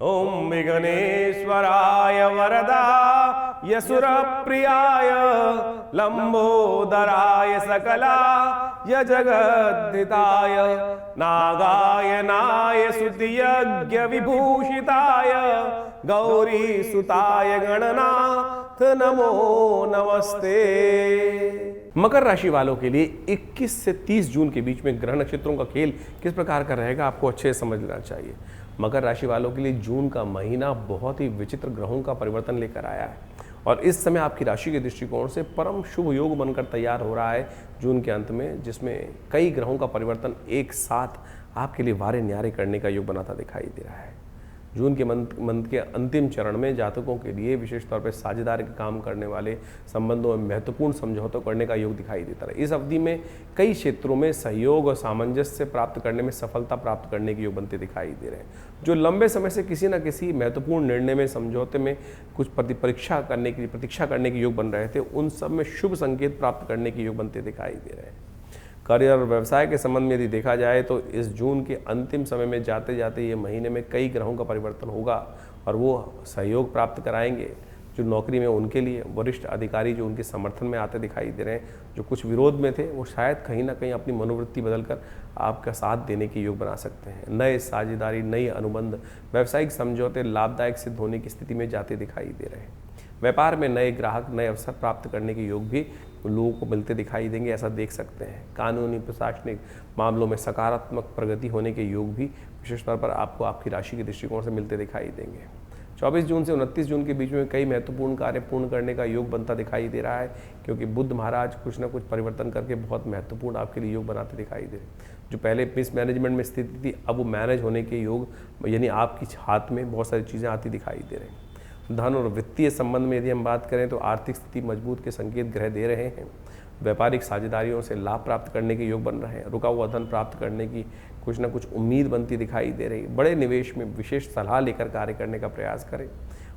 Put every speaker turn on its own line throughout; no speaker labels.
ओम विघ्नेश्वराय वरदा यशुरप्रियाय लंबोदराय सकलाय जगद्धिताय नागायनाय स्तुतियज्ञ विभूषिताय गौरीसुताय गणनाथ नमो नमस्ते। मकर राशि वालों के लिए 21 से 30 जून के बीच में ग्रह नक्षत्रों का खेल किस प्रकार का रहेगा आपको अच्छे से समझ लेना चाहिए। मकर राशि वालों के लिए जून का महीना बहुत ही विचित्र ग्रहों का परिवर्तन लेकर आया है और इस समय आपकी राशि के दृष्टिकोण से परम शुभ योग बनकर तैयार हो रहा है जून के अंत में, जिसमें कई ग्रहों का परिवर्तन एक साथ आपके लिए वारे न्यारे करने का योग बनाता दिखाई दे रहा है। जून के मंथ के अंतिम चरण में जातकों के लिए विशेष तौर पर साझेदारी के काम करने वाले संबंधों में महत्वपूर्ण समझौतों करने का योग दिखाई देता है। इस अवधि में कई क्षेत्रों में सहयोग और सामंजस्य प्राप्त करने में सफलता प्राप्त करने के योग बनते दिखाई दे रहे हैं। जो लंबे समय से किसी न किसी महत्वपूर्ण निर्णय में समझौते में कुछ प्रतीक्षा करने के योग बन रहे थे, उन सब में शुभ संकेत प्राप्त करने के योग बनते दिखाई दे रहे हैं। करियर और व्यवसाय के संबंध में यदि देखा जाए तो इस जून के अंतिम समय में जाते जाते ये महीने में कई ग्रहों का परिवर्तन होगा और वो सहयोग प्राप्त कराएंगे। जो नौकरी में उनके लिए वरिष्ठ अधिकारी जो उनके समर्थन में आते दिखाई दे रहे हैं, जो कुछ विरोध में थे वो शायद कहीं ना कहीं अपनी मनोवृत्ति बदलकर आपका साथ देने के योग बना सकते हैं। नए साझेदारी, नई अनुबंध, व्यावसायिक समझौते लाभदायक सिद्ध होने की स्थिति में जाते दिखाई दे रहे हैं। व्यापार में नए ग्राहक, नए अवसर प्राप्त करने के योग भी लोगों को मिलते दिखाई देंगे, ऐसा देख सकते हैं। कानूनी प्रशासनिक मामलों में सकारात्मक प्रगति होने के योग भी विशेष तौर पर आपको आपकी राशि के दृष्टिकोण से मिलते दिखाई देंगे। 24 जून से 29 जून के बीच में कई महत्वपूर्ण कार्य पूर्ण करने का योग बनता दिखाई दे रहा है, क्योंकि बुध महाराज कुछ न कुछ परिवर्तन करके बहुत महत्वपूर्ण आपके लिए योग बनाते दिखाई दे रहे हैं। जो पहले मिसमैनेजमेंट में स्थिति थी, अब वो मैनेज होने के योग, यानी आपकी हाथ में बहुत सारी चीज़ें आती दिखाई दे रही हैं। धन और वित्तीय संबंध में यदि हम बात करें तो आर्थिक स्थिति मजबूत के संकेत ग्रह दे रहे हैं। व्यापारिक साझेदारियों से लाभ प्राप्त करने के योग बन रहे हैं। रुका हुआ धन प्राप्त करने की कुछ न कुछ उम्मीद बनती दिखाई दे रही है। बड़े निवेश में विशेष सलाह लेकर कार्य करने का प्रयास करें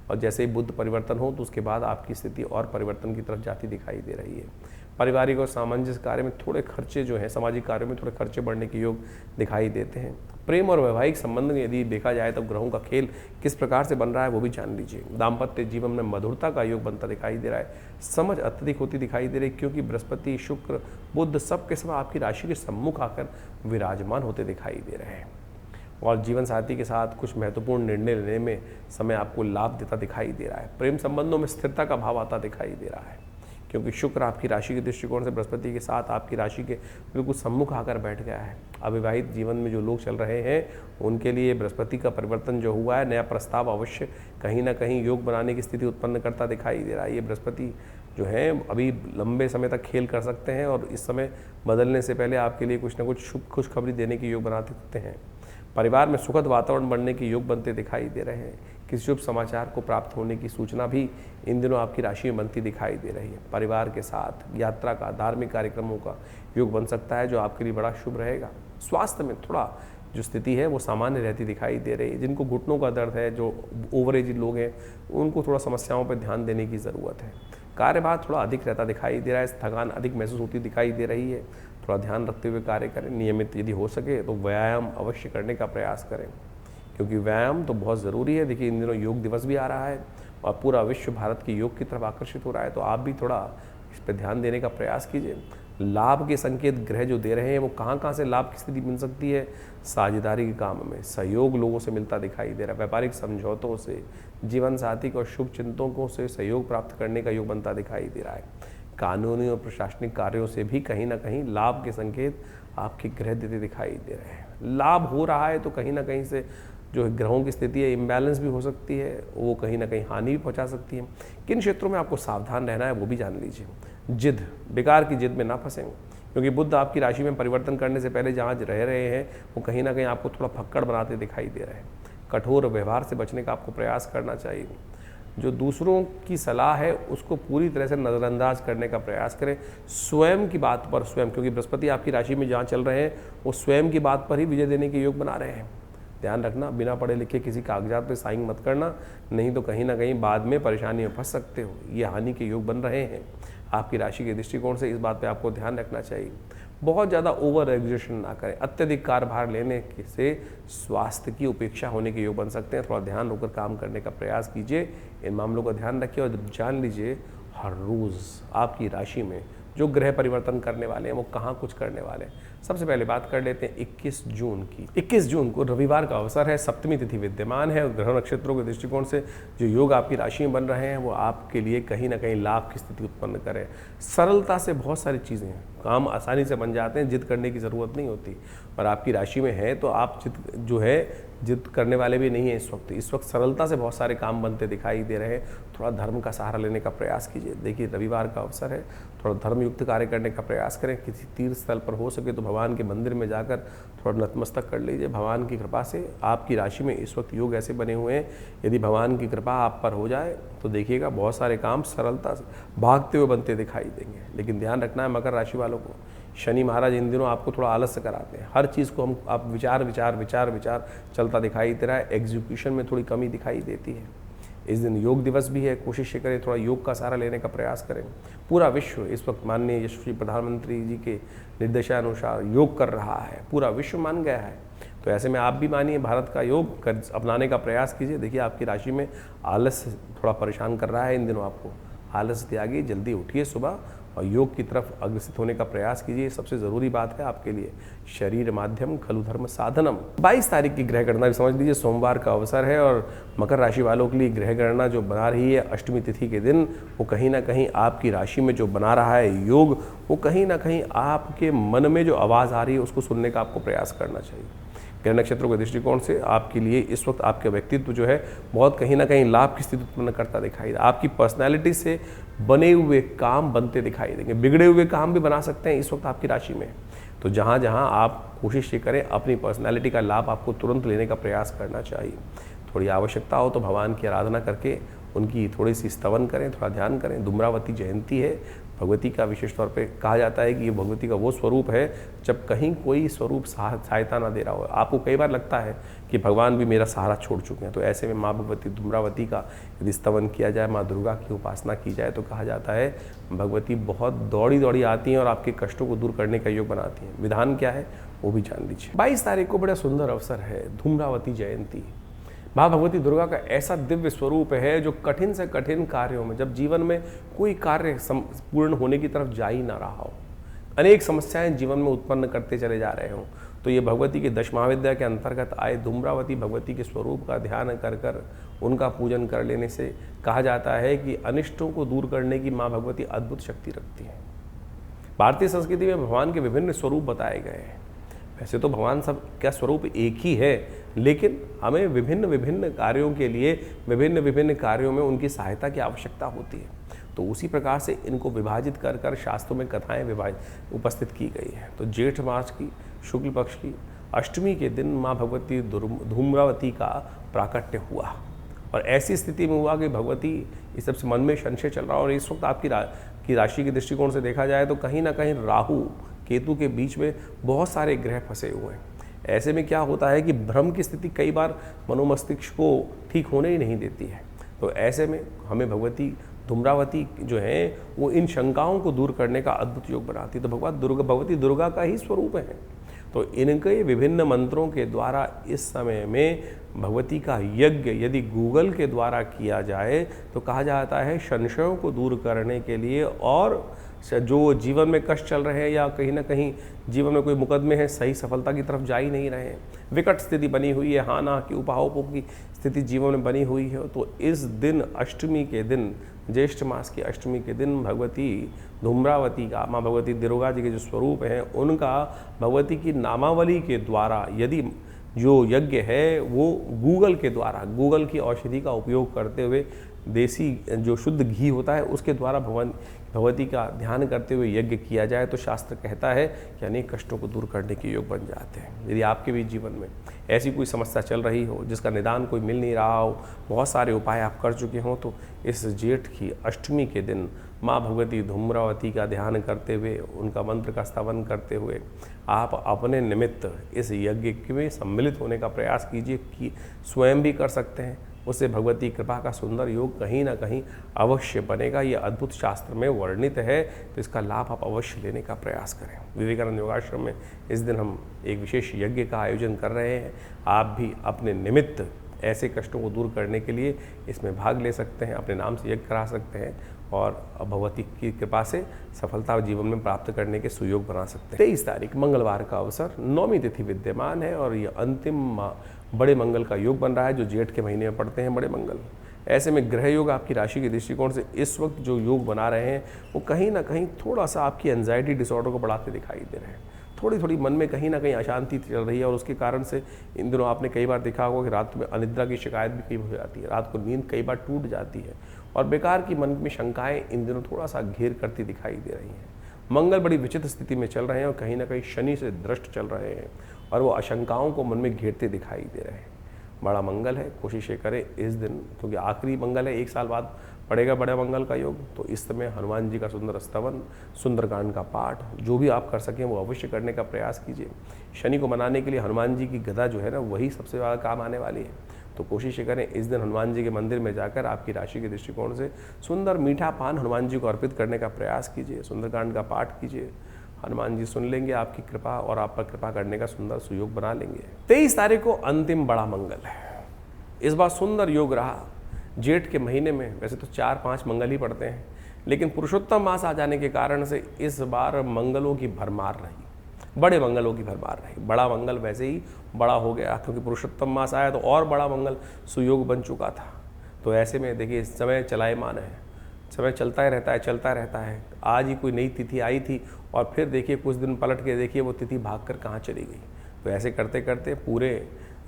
और जैसे ही बुध परिवर्तन हो तो उसके बाद आपकी स्थिति और परिवर्तन की तरफ जाती दिखाई दे रही है। पारिवारिक और सामंजस्य कार्य में थोड़े खर्चे जो हैं, सामाजिक कार्यों में थोड़े खर्चे बढ़ने के योग दिखाई देते हैं। प्रेम और वैवाहिक संबंध में यदि देखा जाए तो ग्रहों का खेल किस प्रकार से बन रहा है वो भी जान लीजिए। दाम्पत्य जीवन में मधुरता का योग बनता दिखाई दे रहा है। समझ अत्यधिक होती दिखाई दे रही है, क्योंकि बृहस्पति, शुक्र, बुध सब के सब आपकी राशि के सम्मुख आकर विराजमान होते दिखाई दे रहे हैं और जीवन साथी के साथ कुछ महत्वपूर्ण निर्णय लेने में समय आपको लाभ देता दिखाई दे रहा है। प्रेम संबंधों में स्थिरता का भाव आता दिखाई दे रहा है, क्योंकि शुक्र आपकी राशि के दृष्टिकोण से बृहस्पति के साथ आपकी राशि के बिल्कुल सम्मुख आकर बैठ गया है। अविवाहित जीवन में जो लोग चल रहे हैं उनके लिए बृहस्पति का परिवर्तन जो हुआ है, नया प्रस्ताव अवश्य कहीं ना कहीं योग बनाने की स्थिति उत्पन्न करता दिखाई दे रहा है। ये बृहस्पति जो है अभी लंबे समय तक खेल कर सकते हैं और इस समय बदलने से पहले आपके लिए कुछ ना कुछ शुभ खुशखबरी देने के योग बनाते सकते हैं। परिवार में सुखद वातावरण बनने के योग बनते दिखाई दे रहे हैं। किसी शुभ समाचार को प्राप्त होने की सूचना भी इन दिनों आपकी राशि में बनती दिखाई दे रही है। परिवार के साथ यात्रा का, धार्मिक कार्यक्रमों का योग बन सकता है जो आपके लिए बड़ा शुभ रहेगा। स्वास्थ्य में थोड़ा जो स्थिति है वो सामान्य रहती दिखाई दे रही है। जिनको घुटनों का दर्द है, जो ओवर एज लोग हैं, उनको थोड़ा समस्याओं पर ध्यान देने की ज़रूरत है। कार्यभार थोड़ा अधिक रहता दिखाई दे रहा है, थकान अधिक महसूस होती दिखाई दे रही है। थोड़ा ध्यान रखते हुए कार्य करें। नियमित यदि हो सके तो व्यायाम अवश्य करने का प्रयास करें, क्योंकि व्यायाम तो बहुत ज़रूरी है। देखिए इन दिनों योग दिवस भी आ रहा है और पूरा विश्व भारत की योग की तरफ आकर्षित हो रहा है, तो आप भी थोड़ा इस पर ध्यान देने का प्रयास कीजिए। लाभ के संकेत ग्रह जो दे रहे हैं वो कहाँ से लाभ की स्थिति मिल सकती है। साझेदारी के काम में सहयोग लोगों से मिलता दिखाई दे रहा है। व्यापारिक समझौतों से, जीवन साथी को शुभ चिंतकों से सहयोग प्राप्त करने का योग बनता दिखाई दे रहा है। कानूनी और प्रशासनिक कार्यों से भी कहीं ना कहीं लाभ के संकेत आपके ग्रह देते दिखाई दे रहे हैं। लाभ हो रहा है तो कहीं ना कहीं से जो ग्रहों की स्थिति है इम्बैलेंस भी हो सकती है, वो कहीं ना कहीं हानि भी पहुंचा सकती है। किन क्षेत्रों में आपको सावधान रहना है वो भी जान लीजिए। जिद, बेकार की जिद में ना फंसें, क्योंकि बुध आपकी राशि में परिवर्तन करने से पहले जहाँ रह रहे हैं वो कहीं ना कहीं आपको थोड़ा फक्कड़ बनाते दिखाई दे रहे हैं। कठोर व्यवहार से बचने का आपको प्रयास करना चाहिए। जो दूसरों की सलाह है उसको पूरी तरह से नज़रअंदाज करने का प्रयास करें। स्वयं की बात पर स्वयं, क्योंकि बृहस्पति आपकी राशि में जहाँ चल रहे हैं वो स्वयं की बात पर ही विजय देने के योग बना रहे हैं। ध्यान रखना, बिना पढ़े लिखे किसी कागजात पे साइन मत करना, नहीं तो कहीं ना कहीं बाद में परेशानी में फंस सकते हो। ये हानि के योग बन रहे हैं। आपकी राशि के दृष्टिकोण से इस बात पे आपको ध्यान रखना चाहिए। बहुत ज़्यादा ओवर एग्जर्शन ना करें। अत्यधिक कार्यभार लेने से स्वास्थ्य की उपेक्षा होने के योग बन सकते हैं। थोड़ा ध्यान होकर काम करने का प्रयास कीजिए, इन मामलों का ध्यान रखिए और जान लीजिए हर रोज़ आपकी राशि में जो ग्रह परिवर्तन करने वाले हैं वो कहाँ कुछ करने वाले हैं। सबसे पहले बात कर लेते हैं 21 जून की। 21 जून को रविवार का अवसर है, सप्तमी तिथि विद्यमान है और ग्रह नक्षत्रों के दृष्टिकोण से जो योग आपकी राशि में बन रहे हैं वो आपके लिए कहीं ना कहीं लाभ की स्थिति उत्पन्न करें। सरलता से बहुत सारी चीज़ें हैं, काम आसानी से बन जाते हैं, जिद करने की ज़रूरत नहीं होती। और आपकी राशि में है तो आप जिद करने वाले भी नहीं हैं। इस वक्त सरलता से बहुत सारे काम बनते दिखाई दे रहे हैं। थोड़ा धर्म का सहारा लेने का प्रयास कीजिए। देखिए रविवार का अवसर है, थोड़ा धर्मयुक्त कार्य करने का प्रयास करें। किसी तीर्थ स्थल पर हो सके तो भगवान के मंदिर में जाकर थोड़ा नतमस्तक कर लीजिए। भगवान की कृपा से आपकी राशि में इस वक्त योग ऐसे बने हुए हैं, यदि भगवान की कृपा आप पर हो जाए तो देखिएगा बहुत सारे काम सरलता से भागते हुए बनते दिखाई देंगे। लेकिन ध्यान रखना है मकर राशि वालों को, शनि महाराज इन दिनों आपको थोड़ा आलस्य कराते हैं। हर चीज़ को आप विचार चलता दिखाई दे रहा है। एग्जीक्यूशन में थोड़ी कमी दिखाई देती है। इस दिन योग दिवस भी है, कोशिश करें थोड़ा योग का सहारा लेने का प्रयास करें। पूरा विश्व इस वक्त माननीय यशस्वी प्रधानमंत्री जी के निर्देशानुसार योग कर रहा है, पूरा विश्व मान गया है। तो ऐसे में आप भी मानिए, भारत का योग अपनाने का प्रयास कीजिए। देखिए आपकी राशि में आलस्य थोड़ा परेशान कर रहा है इन दिनों, आपको आलस्य त्यागिए, जल्दी उठिए सुबह और योग की तरफ अग्रसित होने का प्रयास कीजिए। सबसे ज़रूरी बात है आपके लिए, शरीर माध्यम खलु धर्म साधनम। 22 तारीख की ग्रह गणना भी समझ लीजिए, सोमवार का अवसर है और मकर राशि वालों के लिए ग्रह गणना जो बना रही है अष्टमी तिथि के दिन, वो कहीं ना कहीं आपकी राशि में जो बना रहा है योग, वो कहीं ना कहीं आपके मन में जो आवाज़ आ रही है उसको सुनने का आपको प्रयास करना चाहिए। ग्रह नक्षत्रों के दृष्टिकोण से आपके लिए इस वक्त आपका व्यक्तित्व जो है बहुत कहीं ना कहीं लाभ की स्थिति उत्पन्न करता दिखाई दे। आपकी पर्सनैलिटी से बने हुए काम बनते दिखाई देंगे, बिगड़े हुए काम भी बना सकते हैं इस वक्त आपकी राशि में। तो जहाँ जहाँ आप कोशिश ये करें, अपनी पर्सनैलिटी का लाभ आपको तुरंत लेने का प्रयास करना चाहिए। थोड़ी आवश्यकता हो तो भगवान की आराधना करके उनकी थोड़ी सी स्तवन करें, थोड़ा ध्यान करें। धूम्रावती जयंती है, भगवती का विशेष तौर पे कहा जाता है कि ये भगवती का वो स्वरूप है जब कहीं कोई स्वरूप सहायता ना दे रहा हो। आपको कई बार लगता है कि भगवान भी मेरा सहारा छोड़ चुके हैं, तो ऐसे में माँ भगवती धूम्रावती का यदि स्तवन किया जाए, माँ दुर्गा की उपासना की जाए तो कहा जाता है भगवती बहुत दौड़ी दौड़ी आती हैं और आपके कष्टों को दूर करने का योग बनाती हैं। विधान क्या है वो भी जान लीजिए। 22 तारीख को बड़ा सुंदर अवसर है, धूम्रावती जयंती। माँ भगवती दुर्गा का ऐसा दिव्य स्वरूप है जो कठिन से कठिन कार्यों में, जब जीवन में कोई कार्य पूर्ण होने की तरफ जा ही ना रहा हो, अनेक समस्याएं जीवन में उत्पन्न करते चले जा रहे हों, तो ये भगवती के 10 महाविद्या के अंतर्गत आए धूम्रावती भगवती के स्वरूप का ध्यान कर कर उनका पूजन कर लेने से कहा जाता है कि अनिष्टों को दूर करने की माँ भगवती अद्भुत शक्ति रखती हैं। भारतीय संस्कृति में भगवान के विभिन्न स्वरूप बताए गए हैं। वैसे तो भगवान सब का स्वरूप एक ही है, लेकिन हमें विभिन्न विभिन्न कार्यों के लिए विभिन्न विभिन्न कार्यों में उनकी सहायता की आवश्यकता होती है। तो उसी प्रकार से इनको विभाजित कर कर शास्त्रों में कथाएं उपस्थित की गई हैं। तो जेठ मास की शुक्ल पक्ष की अष्टमी के दिन माँ भगवती धूम्रावती का प्राकट्य हुआ और ऐसी स्थिति में हुआ कि भगवती इस सबसे मन में संशय चल रहा। और इस वक्त आपकी राशि के दृष्टिकोण से देखा जाए तो कहीं ना कहीं राहु केतु के बीच में बहुत सारे ग्रह फंसे हुए हैं। ऐसे में क्या होता है कि भ्रम की स्थिति कई बार मनोमस्तिष्क को ठीक होने ही नहीं देती है। तो ऐसे में हमें भगवती धूम्रावती जो है वो इन शंकाओं को दूर करने का अद्भुत योग बनाती है। तो भगवती दुर्गा का ही स्वरूप है। तो इनके विभिन्न मंत्रों के द्वारा इस समय में भगवती का यज्ञ यदि गूगल के द्वारा किया जाए तो कहा जाता है संशयों को दूर करने के लिए, और जो जीवन में कष्ट चल रहे हैं या कहीं ना कहीं जीवन में कोई मुकदमे हैं, सही सफलता की तरफ जा ही नहीं रहे हैं, विकट स्थिति बनी हुई है, हाँ ना की उपाहों की स्थिति जीवन में बनी हुई है, तो इस दिन अष्टमी के दिन, ज्येष्ठ मास की अष्टमी के दिन भगवती धूम्रावती का, माँ भगवती दुर्गा जी के जो स्वरूप हैं उनका भगवती की नामावली के द्वारा यदि जो यज्ञ है वो गूगल के द्वारा, गूगल की औषधि का उपयोग करते हुए देसी जो शुद्ध घी होता है उसके द्वारा भगवती का ध्यान करते हुए यज्ञ किया जाए तो शास्त्र कहता है कि अनेक कष्टों को दूर करने के योग बन जाते हैं। यदि आपके भी जीवन में ऐसी कोई समस्या चल रही हो जिसका निदान कोई मिल नहीं रहा हो, बहुत सारे उपाय आप कर चुके हों, तो इस जेठ की अष्टमी के दिन माँ भगवती धूम्रावती का ध्यान करते हुए, उनका मंत्र का स्तवन करते हुए आप अपने निमित्त इस यज्ञ में सम्मिलित होने का प्रयास कीजिए। कि स्वयं भी कर सकते हैं, उससे भगवती कृपा का सुंदर योग कहीं ना कहीं अवश्य बनेगा। ये अद्भुत शास्त्र में वर्णित है, तो इसका लाभ आप अवश्य लेने का प्रयास करें। विवेकानंद योगाश्रम में इस दिन हम एक विशेष यज्ञ का आयोजन कर रहे हैं। आप भी अपने निमित्त ऐसे कष्टों को दूर करने के लिए इसमें भाग ले सकते हैं, अपने नाम से यज्ञ करा सकते हैं और भगवती की कृपा से सफलता जीवन में प्राप्त करने के सुयोग बना सकते हैं। 23 तारीख मंगलवार का अवसर, 9वीं तिथि विद्यमान है और ये अंतिम बड़े मंगल का योग बन रहा है, जो जेठ के महीने में पड़ते हैं बड़े मंगल। ऐसे में ग्रह योग आपकी राशि के दृष्टिकोण से इस वक्त जो योग बना रहे हैं वो कहीं ना कहीं थोड़ा सा आपकी एंजाइटी डिसऑर्डर को बढ़ाते दिखाई दे रहे हैं। थोड़ी थोड़ी मन में कहीं ना कहीं अशांति चल रही है और उसके कारण से इन दिनों आपने कई बार देखा होगा कि रात में अनिद्रा की शिकायत भी कई हो जाती है, रात को नींद कई बार टूट जाती है और बेकार की मन में शंकाएं इन दिनों थोड़ा सा घेर करती दिखाई दे रही हैं। मंगल बड़ी विचित्र स्थिति में चल रहे हैं और कहीं ना कहीं शनि से दृष्ट चल रहे हैं और वो आशंकाओं को मन में घेरते दिखाई दे रहे हैं। बड़ा मंगल है, कोशिश करें इस दिन, क्योंकि आखिरी मंगल है, 1 साल बाद पड़ेगा बड़े मंगल का योग, तो इस समय हनुमान जी का सुंदर स्तवन, सुंदरकांड का पाठ जो भी आप कर सकें वो अवश्य करने का प्रयास कीजिए। शनि को मनाने के लिए हनुमान जी की गदा जो है ना, वही सबसे ज़्यादा काम आने वाली है। तो कोशिश करें इस दिन हनुमान जी के मंदिर में जाकर आपकी राशि के दृष्टिकोण से सुंदर मीठा पान हनुमान जी को अर्पित करने का प्रयास कीजिए, सुंदरकांड का पाठ कीजिए। हनुमान जी सुन लेंगे आपकी कृपा और आप पर कृपा करने का सुंदर सुयोग बना लेंगे। 23 तारीख को अंतिम बड़ा मंगल है। इस बार सुंदर योग रहा। जेठ के महीने में वैसे तो 4-5 मंगल ही पड़ते हैं, लेकिन पुरुषोत्तम मास आ जाने के कारण से इस बार मंगलों की भरमार रही, बड़े मंगलों की भरमार रही। बड़ा मंगल वैसे ही बड़ा हो गया क्योंकि पुरुषोत्तम मास आया तो और बड़ा मंगल सुयोग बन चुका था। तो ऐसे में देखिए समय चलायमान है, समय चलता ही रहता है, चलता रहता है। आज ही कोई नई तिथि आई थी और फिर देखिए कुछ दिन पलट के देखिए वो तिथि भागकर कहाँ चली गई। तो ऐसे करते करते पूरे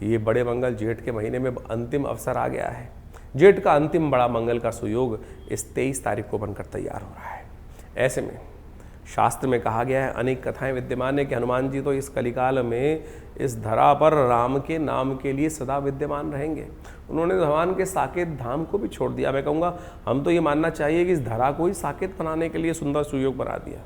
ये बड़े मंगल जेठ के महीने में अंतिम अवसर आ गया है। जेठ का अंतिम बड़ा मंगल का सुयोग इस 23 तारीख को बनकर तैयार हो रहा है। ऐसे में शास्त्र में कहा गया है, अनेक कथाएं विद्यमान है कि हनुमान जी तो इस कलिकाल में इस धरा पर राम के नाम के लिए सदा विद्यमान रहेंगे। उन्होंने भगवान के साकेत धाम को भी छोड़ दिया। मैं कहूँगा हम तो ये मानना चाहिए कि इस धरा को ही साकेत बनाने के लिए सुंदर सुयोग बना दिया।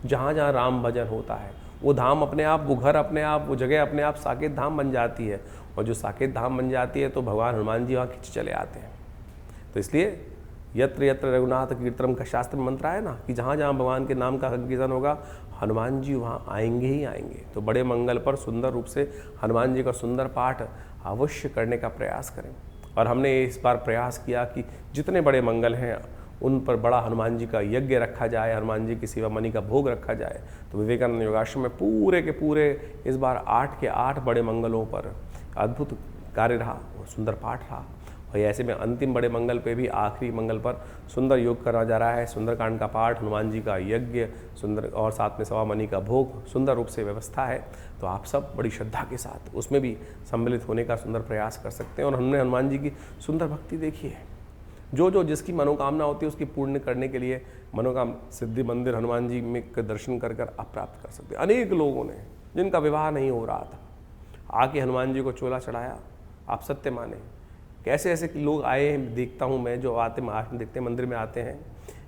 जहाँ जहाँ राम भजन होता है वो धाम अपने आप, वो घर अपने आप, वो जगह अपने आप साकेत धाम बन जाती है और जो साकेत धाम बन जाती है तो भगवान हनुमान जी वहाँ खिंच चले आते हैं। तो इसलिए यत्र यत्र रघुनाथ कीर्तनम का शास्त्र में मंत्र है ना कि जहाँ जहाँ भगवान के नाम का संकीर्तन होगा हनुमान जी वहाँ आएंगे ही आएंगे। तो बड़े मंगल पर सुंदर रूप से हनुमान जी का सुंदर पाठ अवश्य करने का प्रयास करें। और हमने इस बार प्रयास किया कि जितने बड़े मंगल हैं उन पर बड़ा हनुमान जी का यज्ञ रखा जाए, हनुमान जी की सेवा मणि का भोग रखा जाए। तो विवेकानंद योगाश्रम में पूरे के पूरे इस बार 8 के 8 बड़े मंगलों पर अद्भुत कार्य रहा, सुंदर पाठ रहा। और ऐसे में अंतिम बड़े मंगल पे भी आखिरी मंगल पर सुंदर योग करा जा रहा है। सुंदरकांड का पाठ, हनुमान जी का यज्ञ, सुंदर और साथ में सवा मणि का भोग, सुंदर रूप से व्यवस्था है। तो आप सब बड़ी श्रद्धा के साथ उसमें भी सम्मिलित होने का सुंदर प्रयास कर सकते हैं। और हमने हनुमान जी की सुंदर भक्ति देखी है। जो जिसकी मनोकामना होती है उसकी पूर्ण करने के लिए मनोकामना सिद्धि मंदिर हनुमान जी में के दर्शन कर आप प्राप्त कर सकते हैं। अनेक लोगों ने जिनका विवाह नहीं हो रहा था आके हनुमान जी को चोला चढ़ाया। आप सत्य माने कैसे ऐसे लोग आए हैं, देखता हूँ मैं, जो आते देखते मंदिर में आते हैं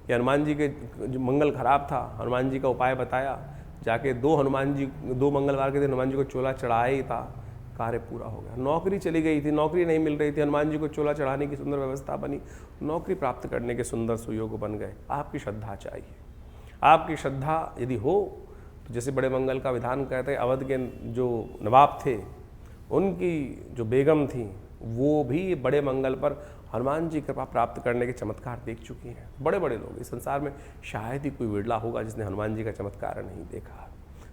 कि हनुमान जी के जो मंगल खराब था, हनुमान जी का उपाय बताया, जाके 2 मंगलवार के दिन हनुमान जी को चोला चढ़ाया ही था, कार्य पूरा हो गया। नौकरी चली गई थी, नौकरी नहीं मिल रही थी, हनुमान जी को चोला चढ़ाने की सुंदर व्यवस्था बनी, नौकरी प्राप्त करने के सुंदर सुयोग बन गए। आपकी श्रद्धा चाहिए। आपकी श्रद्धा यदि हो तो जैसे बड़े मंगल का विधान कहते हैं, अवध के जो नवाब थे उनकी जो बेगम थी वो भी बड़े मंगल पर हनुमान जी कृपा प्राप्त करने के चमत्कार देख चुकी हैं। बड़े बड़े लोग इस संसार में शायद ही कोई विरला होगा जिसने हनुमान जी का चमत्कार नहीं देखा।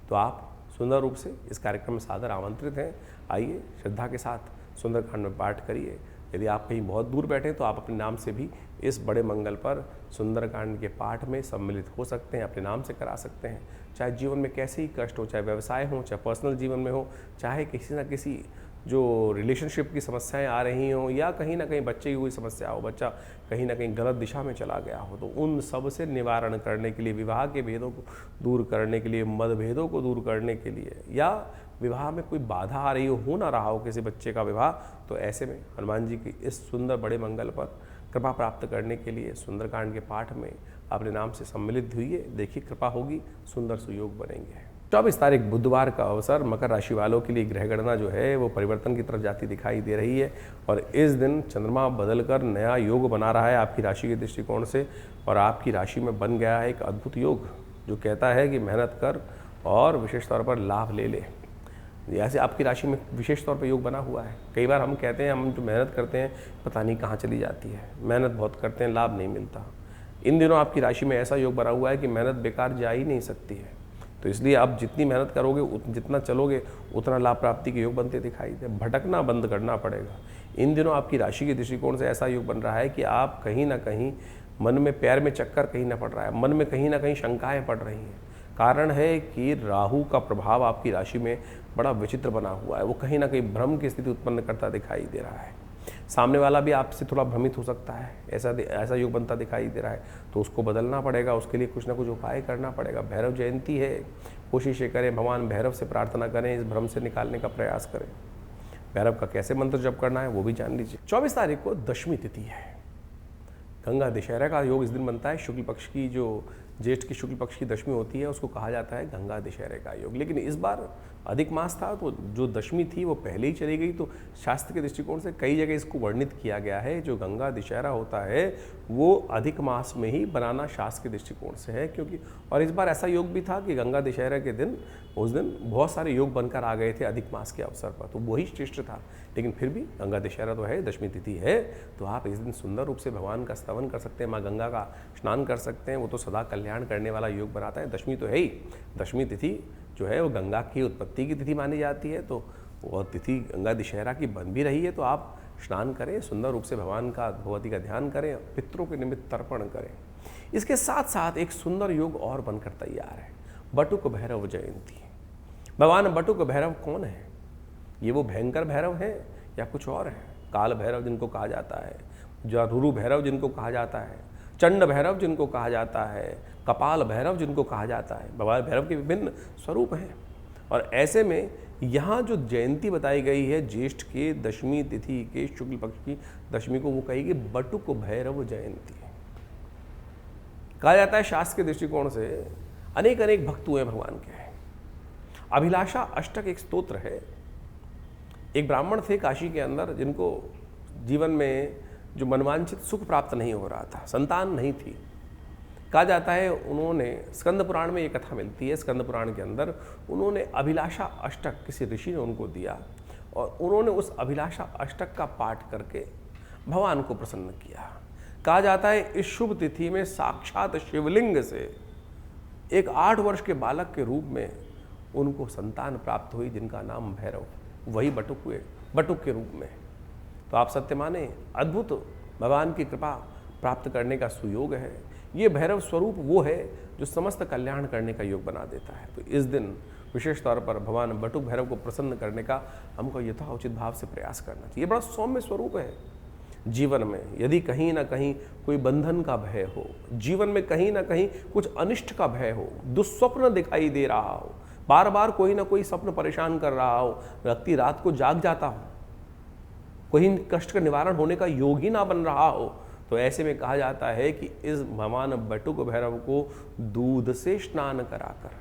तो आप सुंदर रूप से इस कार्यक्रम में सादर आमंत्रित हैं। आइए श्रद्धा के साथ सुंदरकांड में पाठ करिए। यदि आप कहीं बहुत दूर बैठे तो आप अपने नाम से भी इस बड़े मंगल पर सुंदरकांड के पाठ में सम्मिलित हो सकते हैं, अपने नाम से करा सकते हैं। चाहे जीवन में कैसे ही कष्ट हो, चाहे व्यवसाय हो, चाहे पर्सनल जीवन में हो, चाहे किसी न किसी जो रिलेशनशिप की समस्याएं आ रही हों या कहीं ना कहीं बच्चे की कोई समस्या हो, बच्चा कहीं ना कहीं गलत दिशा में चला गया हो, तो उन सब से निवारण करने के लिए, विवाह के भेदों को दूर करने के लिए, मतभेदों को दूर करने के लिए, या विवाह में कोई बाधा आ रही हो ना रहा हो किसी बच्चे का विवाह, तो ऐसे में हनुमान जी की इस सुंदर बड़े मंगल पर कृपा प्राप्त करने के लिए सुंदरकांड के पाठ में अपने नाम से सम्मिलित हुई। देखिए कृपा होगी, सुंदर सुयोग बनेंगे। 24 तारीख बुधवार का अवसर मकर राशि वालों के लिए ग्रह गणना जो है वो परिवर्तन की तरफ जाती दिखाई दे रही है और इस दिन चंद्रमा बदलकर नया योग बना रहा है आपकी राशि के दृष्टिकोण से और आपकी राशि में बन गया है एक अद्भुत योग जो कहता है कि मेहनत कर और विशेष तौर पर लाभ ले ले। ऐसे आपकी राशि में विशेष तौर पर योग बना हुआ है। कई बार हम कहते हैं हम जो मेहनत करते हैं पता नहीं कहाँ चली जाती है, मेहनत बहुत करते हैं लाभ नहीं मिलता। इन दिनों आपकी राशि में ऐसा योग बना हुआ है कि मेहनत बेकार जा ही नहीं सकती है, तो इसलिए आप जितनी मेहनत करोगे जितना चलोगे उतना लाभ प्राप्ति के योग बनते दिखाई दे। भटकना बंद करना पड़ेगा। इन दिनों आपकी राशि के दृष्टिकोण से ऐसा योग बन रहा है कि आप कहीं ना कहीं मन में पैर में चक्कर कहीं ना पड़ रहा है, मन में कहीं ना कहीं शंकाएं पड़ रही हैं। कारण है कि राहु का प्रभाव आपकी राशि में बड़ा विचित्र बना हुआ है, वो कहीं ना कहीं भ्रम की स्थिति उत्पन्न करता दिखाई दे रहा है। सामने वाला भी आपसे थोड़ा भ्रमित हो सकता है, ऐसा योग बनता दिखाई दे रहा है, तो उसको बदलना पड़ेगा। उसके लिए कुछ ना कुछ उपाय करना पड़ेगा। भैरव जयंती है, कोशिश ये करें भगवान भैरव से प्रार्थना करें, इस भ्रम से निकालने का प्रयास करें। भैरव का कैसे मंत्र जप करना है वो भी जान लीजिए। 24 तारीख को दशमी तिथि है, गंगा दशहरा का योग इस दिन बनता है। शुक्ल पक्ष की जो ज्येष्ठ की शुक्ल पक्ष की दशमी होती है उसको कहा जाता है गंगा दशहरे का योग। लेकिन इस बार अधिक मास था तो जो दशमी थी वो पहले ही चली गई, तो शास्त्र के दृष्टिकोण से कई जगह इसको वर्णित किया गया है। जो गंगा दशहरा होता है वो अधिक मास में ही बनाना शास्त्र के दृष्टिकोण से है, क्योंकि और इस बार ऐसा योग भी था कि गंगा दशहरा के दिन उस दिन बहुत सारे योग बनकर आ गए थे अधिक मास के अवसर पर, तो वही श्रेष्ठ था। लेकिन फिर भी गंगा दशहरा तो है, दशमी तिथि है, तो आप इस दिन सुंदर रूप से भगवान का स्तवन कर सकते हैं, माँ गंगा का स्नान कर सकते हैं। वो तो सदा कल्याण करने वाला योग बनाता है। दशमी तो है ही, दशमी तिथि जो है वो गंगा की उत्पत्ति की तिथि मानी जाती है, तो वो तिथि गंगा दशहरा की बन भी रही है। तो आप स्नान करें, सुंदर रूप से भगवान का भगवती का ध्यान करें, पितरों के निमित्त तर्पण करें। इसके साथ साथ एक सुंदर योग और बनकर तैयार है, बटुक भैरव जयंती। भगवान बटुक भैरव कौन है? ये वो भयंकर भैरव है या कुछ और है? काल भैरव जिनको कहा जाता है, जारुरु भैरव जिनको कहा जाता है, चंड भैरव जिनको कहा जाता है, कपाल भैरव जिनको कहा जाता है। भगवान भैरव के विभिन्न स्वरूप हैं और ऐसे में यहाँ जो जयंती बताई गई है ज्येष्ठ के दशमी तिथि के शुक्ल पक्ष की दशमी को, वो कहेगी बटुक भैरव जयंती। कहा जाता है शास्त्र के दृष्टिकोण से अनेक अनेक भक्त हुए भगवान के। अभिलाषा अष्टक एक स्तोत्र है। एक ब्राह्मण थे काशी के अंदर जिनको जीवन में जो मनवांछित सुख प्राप्त नहीं हो रहा था, संतान नहीं थी। कहा जाता है उन्होंने, स्कंद पुराण में ये कथा मिलती है, स्कंद पुराण के अंदर उन्होंने अभिलाषा अष्टक किसी ऋषि ने उनको दिया और उन्होंने उस अभिलाषा अष्टक का पाठ करके भगवान को प्रसन्न किया। कहा जाता है इस शुभ तिथि में साक्षात शिवलिंग से एक 8 वर्ष के बालक के रूप में उनको संतान प्राप्त हुई, जिनका नाम भैरव, वही बटुक हुए, बटुक के रूप में। तो आप सत्य माने, अद्भुत भगवान की कृपा प्राप्त करने का सुयोग है। ये भैरव स्वरूप वो है जो समस्त कल्याण करने का योग बना देता है। तो इस दिन विशेष तौर पर भगवान बटुक भैरव को प्रसन्न करने का हमको यथाउचित भाव से प्रयास करना चाहिए। बड़ा सौम्य स्वरूप है। जीवन में यदि कहीं ना कहीं कोई बंधन का भय हो, जीवन में कहीं ना कहीं कुछ अनिष्ट का भय हो, दुस्वप्न दिखाई दे रहा हो, बार बार कोई ना कोई स्वप्न परेशान कर रहा हो, व्यक्ति रात को जाग जाता हो, कोई कष्ट का निवारण होने का योग ही ना बन रहा हो, तो ऐसे में कहा जाता है कि इस भगवान बटुक भैरव को दूध से स्नान कराकर,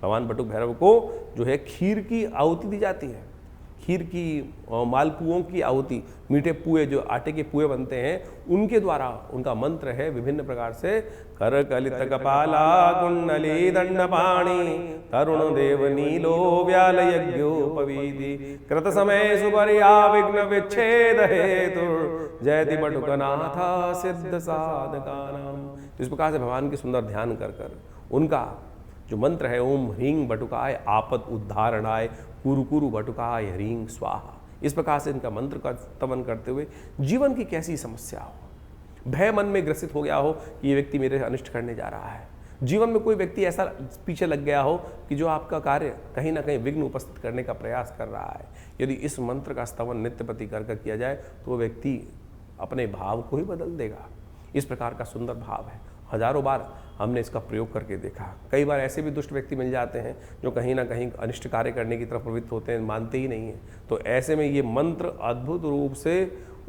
भगवान बटुक भैरव को जो है खीर की आहुति दी जाती है, खीर की मालपुओं की आहुति, मीठे पुए जो आटे के पुए बनते हैं उनके द्वारा, उनका मंत्र है विभिन्न प्रकार से, कर कलित कपाला कुंडली दंडपाणी तरुण देव नीलो व्याल यज्ञोपवीति कृत समय सुपर्या विघ्न विच्छेद हेतु जयति बटुकनाथा सिद्ध साधकानाम। इस प्रकार से भगवान के सुंदर ध्यान कर कर उनका जो मंत्र है, ओम ह्रीं बटुकाय आपद उद्धारणाय कुरु कुरु बटुकाय ह्रीं स्वाहा, इस प्रकार से इनका मंत्र का स्तवन करते हुए जीवन की कैसी समस्या हो, भय मन में ग्रसित हो गया हो कि ये व्यक्ति मेरे अनिष्ट करने जा रहा है, जीवन में कोई व्यक्ति ऐसा पीछे लग गया हो कि जो आपका कार्य कहीं ना कहीं विघ्न उपस्थित करने का प्रयास कर रहा है, यदि इस मंत्र का स्तवन नित्य प्रति कर किया जाए तो वो व्यक्ति अपने भाव को ही बदल देगा। इस प्रकार का सुंदर भाव है। हजारों बार हमने इसका प्रयोग करके देखा। कई बार ऐसे भी दुष्ट व्यक्ति मिल जाते हैं जो कहीं ना कहीं अनिष्ट कार्य करने की तरफ प्रवृत्त होते हैं, मानते ही नहीं हैं। तो ऐसे में ये मंत्र अद्भुत रूप से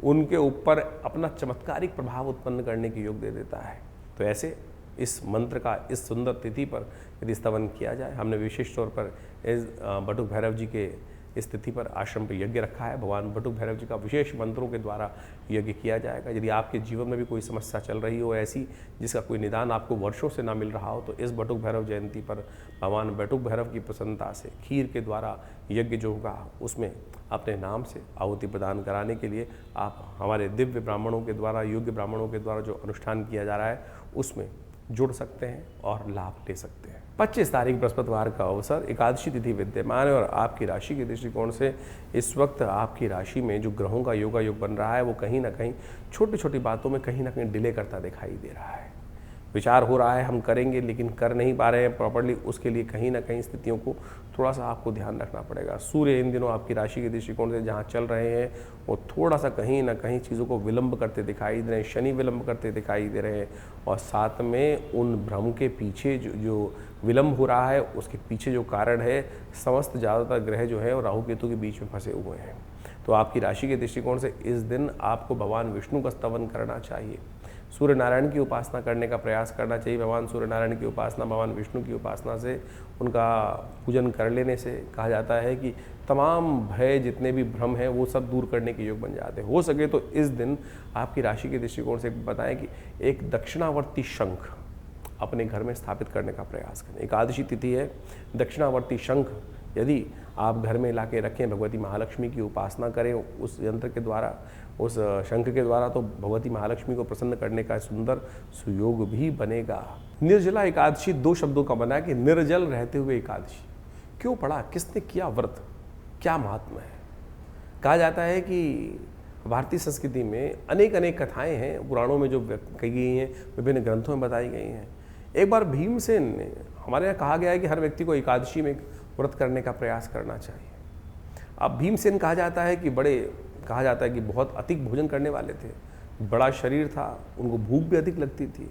उनके ऊपर अपना चमत्कारिक प्रभाव उत्पन्न करने की योग दे देता है। तो ऐसे इस मंत्र का इस सुंदर तिथि पर यदि स्तवन किया जाए, हमने विशेष तौर पर इस बटुक भैरव जी के इस तिथि पर आश्रम पर यज्ञ रखा है। भगवान बटुक भैरव जी का विशेष मंत्रों के द्वारा यज्ञ किया जाएगा। यदि आपके जीवन में भी कोई समस्या चल रही हो ऐसी जिसका कोई निदान आपको वर्षों से ना मिल रहा हो, तो इस बटुक भैरव जयंती पर भगवान बटुक भैरव की प्रसन्नता से खीर के द्वारा यज्ञ जो होगा उसमें अपने नाम से आहुति प्रदान कराने के लिए आप हमारे दिव्य ब्राह्मणों के द्वारा, योग्य ब्राह्मणों के द्वारा जो अनुष्ठान किया जा रहा है उसमें जुड़ सकते हैं और लाभ ले सकते हैं। 25 तारीख बृहस्पतिवार का अवसर, एकादशी तिथि विद्यमान है और आपकी राशि के दृष्टिकोण से इस वक्त आपकी राशि में जो ग्रहों का योगा योग बन रहा है वो कहीं ना कहीं छोटी छोटी बातों में कहीं ना कहीं डिले करता दिखाई दे रहा है। विचार हो रहा है हम करेंगे लेकिन कर नहीं पा रहे हैं प्रॉपर्ली, उसके लिए कहीं ना कहीं स्थितियों को थोड़ा सा आपको ध्यान रखना पड़ेगा। सूर्य इन दिनों आपकी राशि के दृष्टिकोण से जहाँ चल रहे हैं वो थोड़ा सा कहीं ना कहीं चीज़ों को विलंब करते दिखाई दे रहे हैं, शनि विलंब करते दिखाई दे रहे हैं और साथ में उन भ्रम के पीछे जो विलंब हो रहा है उसके पीछे जो कारण है, समस्त ज़्यादातर ग्रह जो है और राहु केतु के बीच में फंसे हुए हैं। तो आपकी राशि के दृष्टिकोण से इस दिन आपको भगवान विष्णु का स्तवन करना चाहिए, सूर्य नारायण की उपासना करने का प्रयास करना चाहिए। भगवान सूर्य नारायण की उपासना, भगवान विष्णु की उपासना से, उनका पूजन कर लेने से कहा जाता है कि तमाम भय जितने भी भ्रम हैं वो सब दूर करने के योग बन जाते हैं। हो सके तो इस दिन आपकी राशि के दृष्टिकोण से बताएं कि एक दक्षिणावर्ती शंख अपने घर में स्थापित करने का प्रयास करें। एकादशी तिथि है, दक्षिणावर्ती शंख यदि आप घर में ला के रखें, भगवती महालक्ष्मी की उपासना करें उस यंत्र के द्वारा, उस शंख के द्वारा, तो भगवती महालक्ष्मी को प्रसन्न करने का सुंदर सुयोग भी बनेगा। निर्जला एकादशी 2 शब्दों का बना कि निर्जल रहते हुए एकादशी क्यों पड़ा, किसने किया व्रत, क्या महात्मा है। कहा जाता है कि भारतीय संस्कृति में अनेक अनेक कथाएं हैं, पुराणों में जो कही गई हैं, विभिन्न ग्रंथों में बताई गई हैं। एक बार भीमसेन ने, हमारे यहाँ कहा गया है कि हर व्यक्ति को एकादशी में व्रत करने का प्रयास करना चाहिए। अब भीमसेन कहा जाता है कि बहुत अधिक भोजन करने वाले थे, बड़ा शरीर था, उनको भूख भी अधिक लगती थी।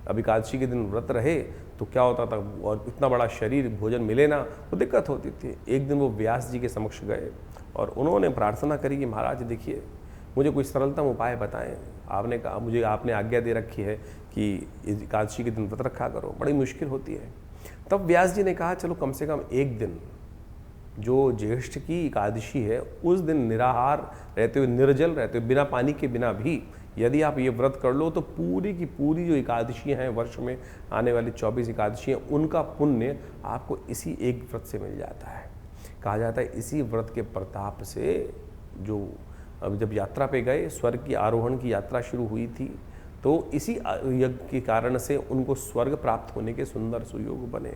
अब एकादशी के दिन व्रत रहे तो क्या होता था, और इतना बड़ा शरीर, भोजन मिले ना तो दिक्कत होती थी। एक दिन वो व्यास जी के समक्ष गए और उन्होंने प्रार्थना करी कि महाराज देखिए मुझे कोई सरलतम उपाय बताएं। आपने कहा, मुझे आपने आज्ञा दे रखी है कि एकादशी के दिन व्रत रखा करो, बड़ी मुश्किल होती है। तब व्यास जी ने कहा चलो कम से कम एक दिन, जो ज्येष्ठ की एकादशी है उस दिन निराहार रहते हुए, निर्जल रहते हुए, बिना पानी के बिना भी यदि आप ये व्रत कर लो तो पूरी की पूरी जो एकादशियाँ हैं, वर्ष में आने वाली 24 एकादशियाँ, उनका पुण्य आपको इसी एक व्रत से मिल जाता है। कहा जाता है इसी व्रत के प्रताप से जो अब जब यात्रा पे गए, स्वर्ग की आरोहण की यात्रा शुरू हुई थी, तो इसी यज्ञ के कारण से उनको स्वर्ग प्राप्त होने के सुंदर सुयोग बने।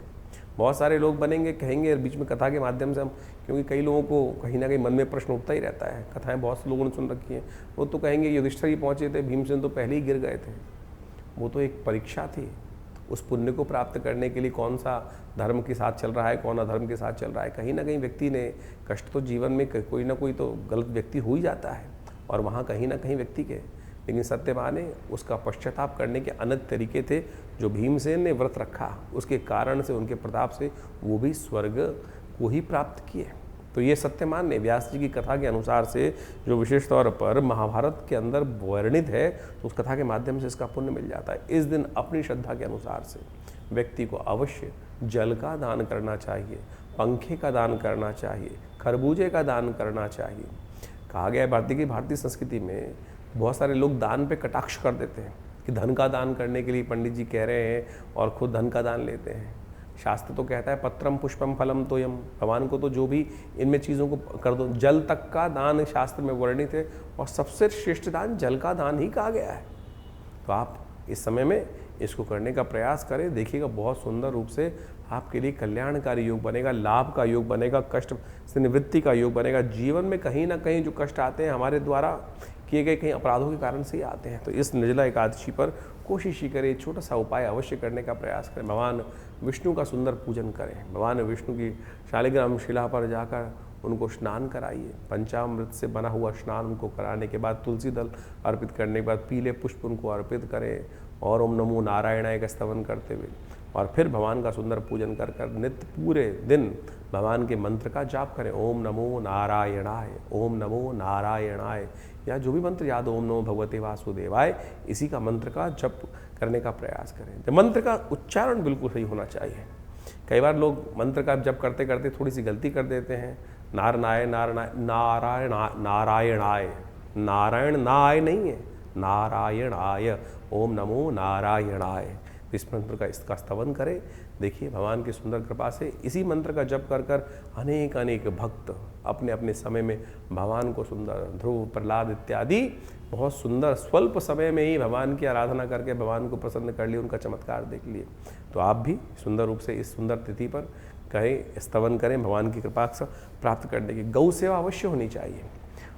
बहुत सारे लोग बनेंगे, कहेंगे बीच में कथा के माध्यम से हम, क्योंकि कई लोगों को कहीं ना कहीं मन में प्रश्न उठता ही रहता है, कथाएं बहुत से लोगों ने सुन रखी हैं, वो तो कहेंगे युधिष्ठिर ही पहुँचे थे, भीमसेन तो पहले ही गिर गए थे। वो तो एक परीक्षा थी, उस पुण्य को प्राप्त करने के लिए कौन सा धर्म के साथ चल रहा है, कौन अधर्म के साथ चल रहा है। कहीं ना कहीं व्यक्ति ने कष्ट तो जीवन में कोई ना कोई तो गलत व्यक्ति हो ही जाता है और वहाँ कहीं ना कहीं व्यक्ति के, लेकिन सत्य माने उसका पश्चाताप करने के अनेक तरीके थे। जो भीमसेन ने व्रत रखा उसके कारण से, उनके प्रताप से वो भी स्वर्ग को ही प्राप्त किए। तो ये सत्यमान ने व्यास जी की कथा के अनुसार से, जो विशेष तौर पर महाभारत के अंदर वर्णित है, तो उस कथा के माध्यम से इसका पुण्य मिल जाता है। इस दिन अपनी श्रद्धा के अनुसार से व्यक्ति को अवश्य जल का दान करना चाहिए, पंखे का दान करना चाहिए, खरबूजे का दान करना चाहिए। कहा गया है भारतीय संस्कृति में बहुत सारे लोग दान पे कटाक्ष कर देते हैं कि धन का दान करने के लिए पंडित जी कह रहे हैं और खुद धन का दान लेते हैं। शास्त्र तो कहता है पत्रम पुष्पम फलम तोयम, भगवान को तो जो भी इनमें चीज़ों को कर दो। जल तक का दान शास्त्र में वर्णित है और सबसे श्रेष्ठ दान जल का दान ही कहा गया है। तो आप इस समय में इसको करने का प्रयास करें, देखिएगा बहुत सुंदर रूप से आपके लिए कल्याणकारी योग बनेगा, लाभ का योग बनेगा, कष्ट से निवृत्ति का योग बनेगा। जीवन में कहीं ना कहीं जो कष्ट आते हैं हमारे द्वारा किए गए कहीं अपराधों के कारण से ही आते हैं। तो इस निर्जला एकादशी पर कोशिश ही करें, छोटा सा उपाय अवश्य करने का प्रयास करें। भगवान विष्णु का सुंदर पूजन करें, भगवान विष्णु की शालिग्राम शिला पर जाकर उनको स्नान कराइए। पंचामृत से बना हुआ स्नान उनको कराने के बाद, तुलसी दल अर्पित करने के बाद पीले पुष्प उनको अर्पित करें और ओम नमो नारायणाय का स्तवन करते हुए और फिर भगवान का सुंदर पूजन कर कर नित्य पूरे दिन भगवान के मंत्र का जाप करें। ओम नमो नारायणाय, ओम नमो नारायणाय, या जो भी मंत्र याद, ओम नमो भगवते वासुदेवाय, इसी का मंत्र का जप करने का प्रयास करें। तो मंत्र का उच्चारण बिल्कुल सही होना चाहिए। कई बार लोग मंत्र का जप करते करते थोड़ी सी गलती कर देते हैं। नारायण नारायण नारायणाय, नारायण नाय नहीं है, नारायणाय, ओम नमो नारायणाय। इस मंत्र का इसका स्तवन करें। देखिए भगवान की सुंदर कृपा से इसी मंत्र का जप कर कर अनेक अनेक भक्त अपने अपने समय में भगवान को सुंदर, ध्रुव, प्रहलाद इत्यादि बहुत सुंदर स्वल्प समय में ही भगवान की आराधना करके भगवान को प्रसन्न कर लिए, उनका चमत्कार देख लिए। तो आप भी सुंदर रूप से इस सुंदर तिथि पर कहें, स्तवन करें भगवान की कृपा से प्राप्त करने की। गौ सेवा अवश्य होनी चाहिए।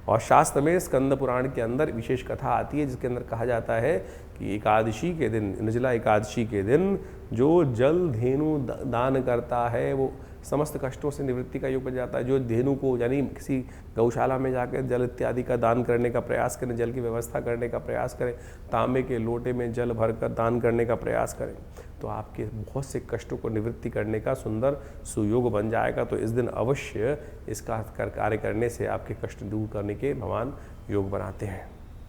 और शास्त्र में स्कंद पुराण के अंदर विशेष कथा आती है जिसके अंदर कहा जाता है कि एकादशी के दिन, निर्जला एकादशी के दिन जो जल धेनु दान करता है वो समस्त कष्टों से निवृत्ति का योग बन जाता है। जो धेनु को यानी किसी गौशाला में जाकर जल इत्यादि का दान करने का प्रयास करें, जल की व्यवस्था करने का प्रयास करें, तांबे के लोटे में जल भरकर दान करने का प्रयास करें, तो आपके बहुत से कष्टों को निवृत्ति करने का सुंदर सुयोग बन जाएगा। तो इस दिन अवश्य इसका कार्य करने से आपके कष्ट दूर करने के भगवान योग बनाते हैं।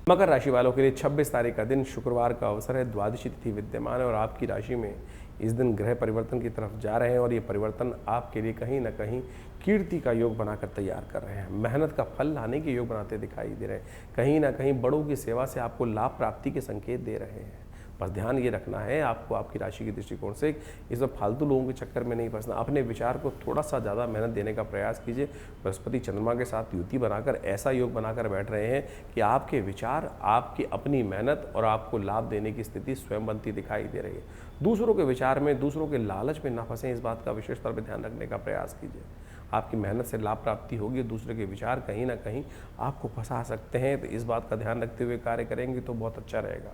मकर राशि वालों के लिए 26 तारीख का दिन शुक्रवार का अवसर है। द्वादशी तिथि विद्यमान है और आपकी राशि में इस दिन ग्रह परिवर्तन की तरफ जा रहे हैं और ये परिवर्तन आपके लिए कहीं ना कहीं कीर्ति का योग बनाकर तैयार कर रहे हैं। मेहनत का फल लाने के योग बनाते दिखाई दे रहे हैं। कहीं ना कहीं बड़ों की सेवा से आपको लाभ प्राप्ति के संकेत दे रहे हैं। बस ध्यान ये रखना है आपको आपकी राशि के दृष्टिकोण से, इस वक्त फालतू लोगों के चक्कर में नहीं फंसना। अपने विचार को थोड़ा सा ज़्यादा मेहनत देने का प्रयास कीजिए। बृहस्पति चंद्रमा के साथ युति बनाकर ऐसा योग बनाकर बैठ रहे हैं कि आपके विचार, आपकी अपनी मेहनत और आपको लाभ देने की स्थिति स्वयं बनती दिखाई दे रही है। दूसरों के विचार में, दूसरों के लालच में ना फंसें, इस बात का विशेष तौर पर ध्यान रखने का प्रयास कीजिए। आपकी मेहनत से लाभ प्राप्ति होगी, दूसरे के विचार कहीं ना कहीं आपको फंसा सकते हैं, तो इस बात का ध्यान रखते हुए कार्य करेंगे तो बहुत अच्छा रहेगा।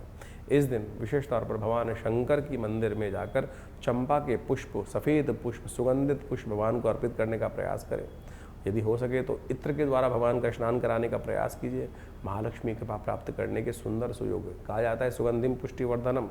इस दिन विशेष तौर पर भगवान शंकर की मंदिर में जाकर चंपा के पुष्प, सफ़ेद पुष्प, सुगंधित पुष्प भगवान को अर्पित करने का प्रयास करें। यदि हो सके तो इत्र के द्वारा भगवान का स्नान कराने का प्रयास कीजिए। महालक्ष्मी कृपा प्राप्त करने के सुंदर सुयोग कहा जाता है। सुगंधिम पुष्टिवर्धनम,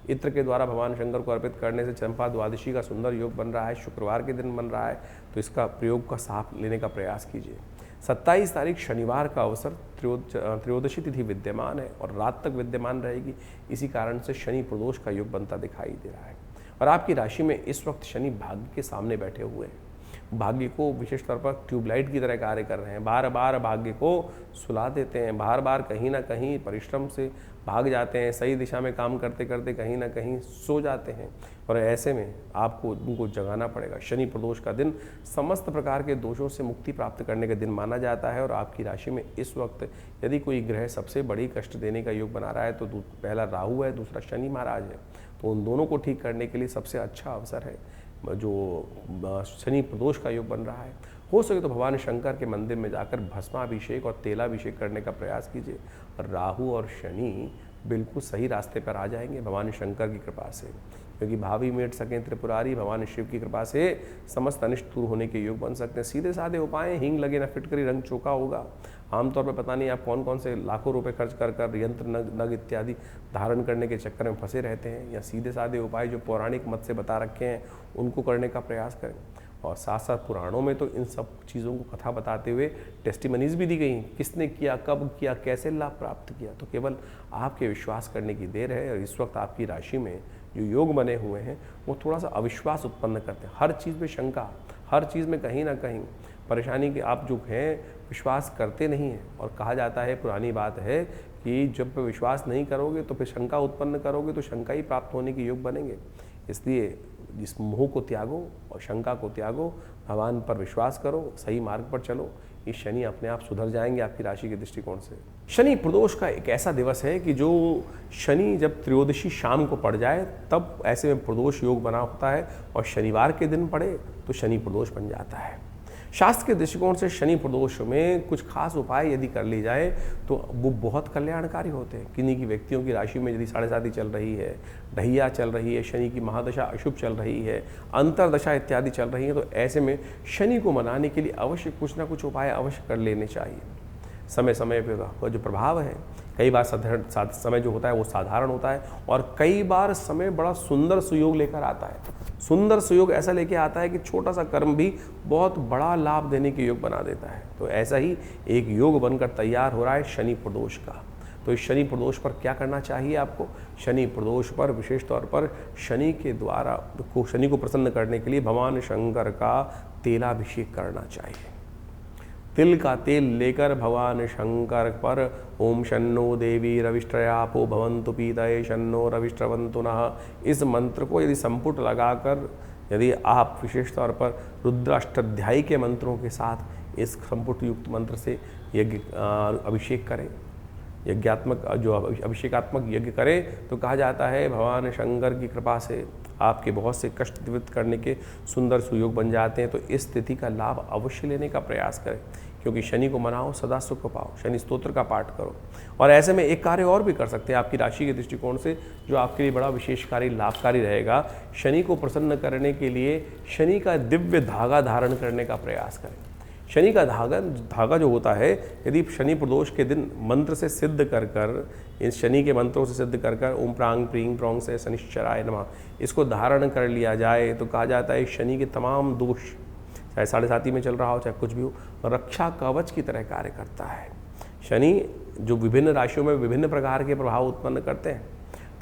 इत्र के द्वारा भगवान शंकर को अर्पित करने से चंपा द्वादशी का सुंदर योग बन रहा है, शुक्रवार के दिन बन रहा है, तो इसका प्रयोग का साथ लेने का प्रयास कीजिए। 27 तारीख शनिवार का अवसर, त्रयोदशी तिथि विद्यमान है और रात तक विद्यमान रहेगी। इसी कारण से शनि प्रदोष का योग बनता दिखाई दे रहा है और आपकी राशि में इस वक्त शनि भाग्य के सामने बैठे हुए हैं। भाग्य को विशेष तौर पर ट्यूबलाइट की तरह कार्य कर रहे हैं। बार बार भाग्य को सुला देते हैं, बार बार कहीं ना कहीं परिश्रम से भाग जाते हैं, सही दिशा में काम करते करते कहीं ना कहीं सो जाते हैं और ऐसे में आपको उनको जगाना पड़ेगा। शनि प्रदोष का दिन समस्त प्रकार के दोषों से मुक्ति प्राप्त करने का दिन माना जाता है और आपकी राशि में इस वक्त यदि कोई ग्रह सबसे बड़ी कष्ट देने का योग बना रहा है तो पहला राहु है, दूसरा शनि महाराज है। तो उन दोनों को ठीक करने के लिए सबसे अच्छा अवसर है जो शनि प्रदोष का योग बन रहा है। हो सके तो भगवान शंकर के मंदिर में जाकर भस्माभिषेक और तेलाभिषेक करने का प्रयास कीजिए। राहु और शनि बिल्कुल सही रास्ते पर आ जाएंगे भगवान शंकर की कृपा से, क्योंकि भावी मेट सकें त्रिपुरारी, भगवान शिव की कृपा से समस्त अनिष्ट दूर होने के योग बन सकते हैं। सीधे साधे उपाय, हींग लगे ना फिटकरी रंग चोका होगा। आमतौर पर पता नहीं आप कौन कौन से लाखों रुपए खर्च कर कर यंत्र नग इत्यादि धारण करने के चक्कर में फंसे रहते हैं, या सीधे साधे उपाय जो पौराणिक मत से बता रखे हैं उनको करने का प्रयास करें। और साथ साथ पुराणों में तो इन सब चीज़ों को कथा बताते हुए टेस्टिमनीज भी दी गई हैं, किसने किया, कब किया, कैसे लाभ प्राप्त किया। तो केवल आपके विश्वास करने की देर है। और इस वक्त आपकी राशि में जो योग बने हुए हैं वो थोड़ा सा अविश्वास उत्पन्न करते हैं। हर चीज़ में शंका, हर चीज़ में कहीं ना कहीं परेशानी के आप जो हैं विश्वास करते नहीं हैं। और कहा जाता है, पुरानी बात है कि जब विश्वास नहीं करोगे तो फिर शंका उत्पन्न करोगे तो शंका ही प्राप्त होने के योग बनेंगे। इसलिए इस मोह को त्यागो और शंका को त्यागो, भगवान पर विश्वास करो, सही मार्ग पर चलो। ये शनि अपने आप सुधर जाएंगे आपकी राशि के दृष्टिकोण से। शनि प्रदोष का एक ऐसा दिवस है कि जो शनि जब त्रयोदशी शाम को पड़ जाए तब ऐसे में प्रदोष योग बना होता है और शनिवार के दिन पड़े तो शनि प्रदोष बन जाता है। शास्त्र के दृष्टिकोण से शनि प्रदोष में कुछ खास उपाय यदि कर ली जाए तो वो बहुत कल्याणकारी होते हैं। किन्हीं की व्यक्तियों की राशि में यदि 7.5 चल रही है, ढैया चल रही है, शनि की महादशा अशुभ चल रही है, अंतरदशा इत्यादि चल रही है, तो ऐसे में शनि को मनाने के लिए अवश्य कुछ ना कुछ उपाय अवश्य कर लेने चाहिए। समय समय पे जो प्रभाव है, कई बार समय जो होता है वो साधारण होता है और कई बार समय बड़ा सुंदर सुयोग लेकर आता है। सुंदर सुयोग ऐसा लेके आता है कि छोटा सा कर्म भी बहुत बड़ा लाभ देने के योग बना देता है। तो ऐसा ही एक योग बनकर तैयार हो रहा है शनि प्रदोष का। तो इस शनि प्रदोष पर क्या करना चाहिए आपको? शनि प्रदोष पर विशेष तौर पर शनि को प्रसन्न करने के लिए भगवान शंकर का तेलाभिषेक करना चाहिए। तिल का तेल लेकर भगवान शंकर पर ओम शन्नो देवी रविष्ट्रयापो भवन्तु पीतये शन्नो रविष्ट्रवन्तु नः, इस मंत्र को यदि संपुट लगाकर यदि आप विशेष तौर पर रुद्राष्टाध्यायी के मंत्रों के साथ इस संपुट युक्त मंत्र से यज्ञ अभिषेक करें, यज्ञात्मक जो अभिषेकात्मक यज्ञ करें, तो कहा जाता है भगवान शंकर की कृपा से आपके बहुत से कष्ट निवृत्त करने के सुंदर सुयोग बन जाते हैं। तो इस तिथि का लाभ अवश्य लेने का प्रयास करें, क्योंकि शनि को मनाओ, सदा सुख पाओ। शनि स्तोत्र का पाठ करो। और ऐसे में एक कार्य और भी कर सकते हैं आपकी राशि के दृष्टिकोण से, जो आपके लिए बड़ा विशेषकारी लाभकारी रहेगा। शनि को प्रसन्न करने के लिए शनि का दिव्य धागा धारण करने का प्रयास करें। शनि का धागा जो होता है, यदि शनि प्रदोष के दिन मंत्र से सिद्ध कर इस शनि के मंत्रों से सिद्ध कर ओम प्रांग प्रींग प्रोंग से शनिश्चराय नमः इसको धारण कर लिया जाए, तो कहा जाता है शनि के तमाम दोष, चाहे 7.5 में चल रहा हो चाहे कुछ भी हो, रक्षा कवच की तरह कार्य करता है। शनि जो विभिन्न राशियों में विभिन्न प्रकार के प्रभाव उत्पन्न करते हैं,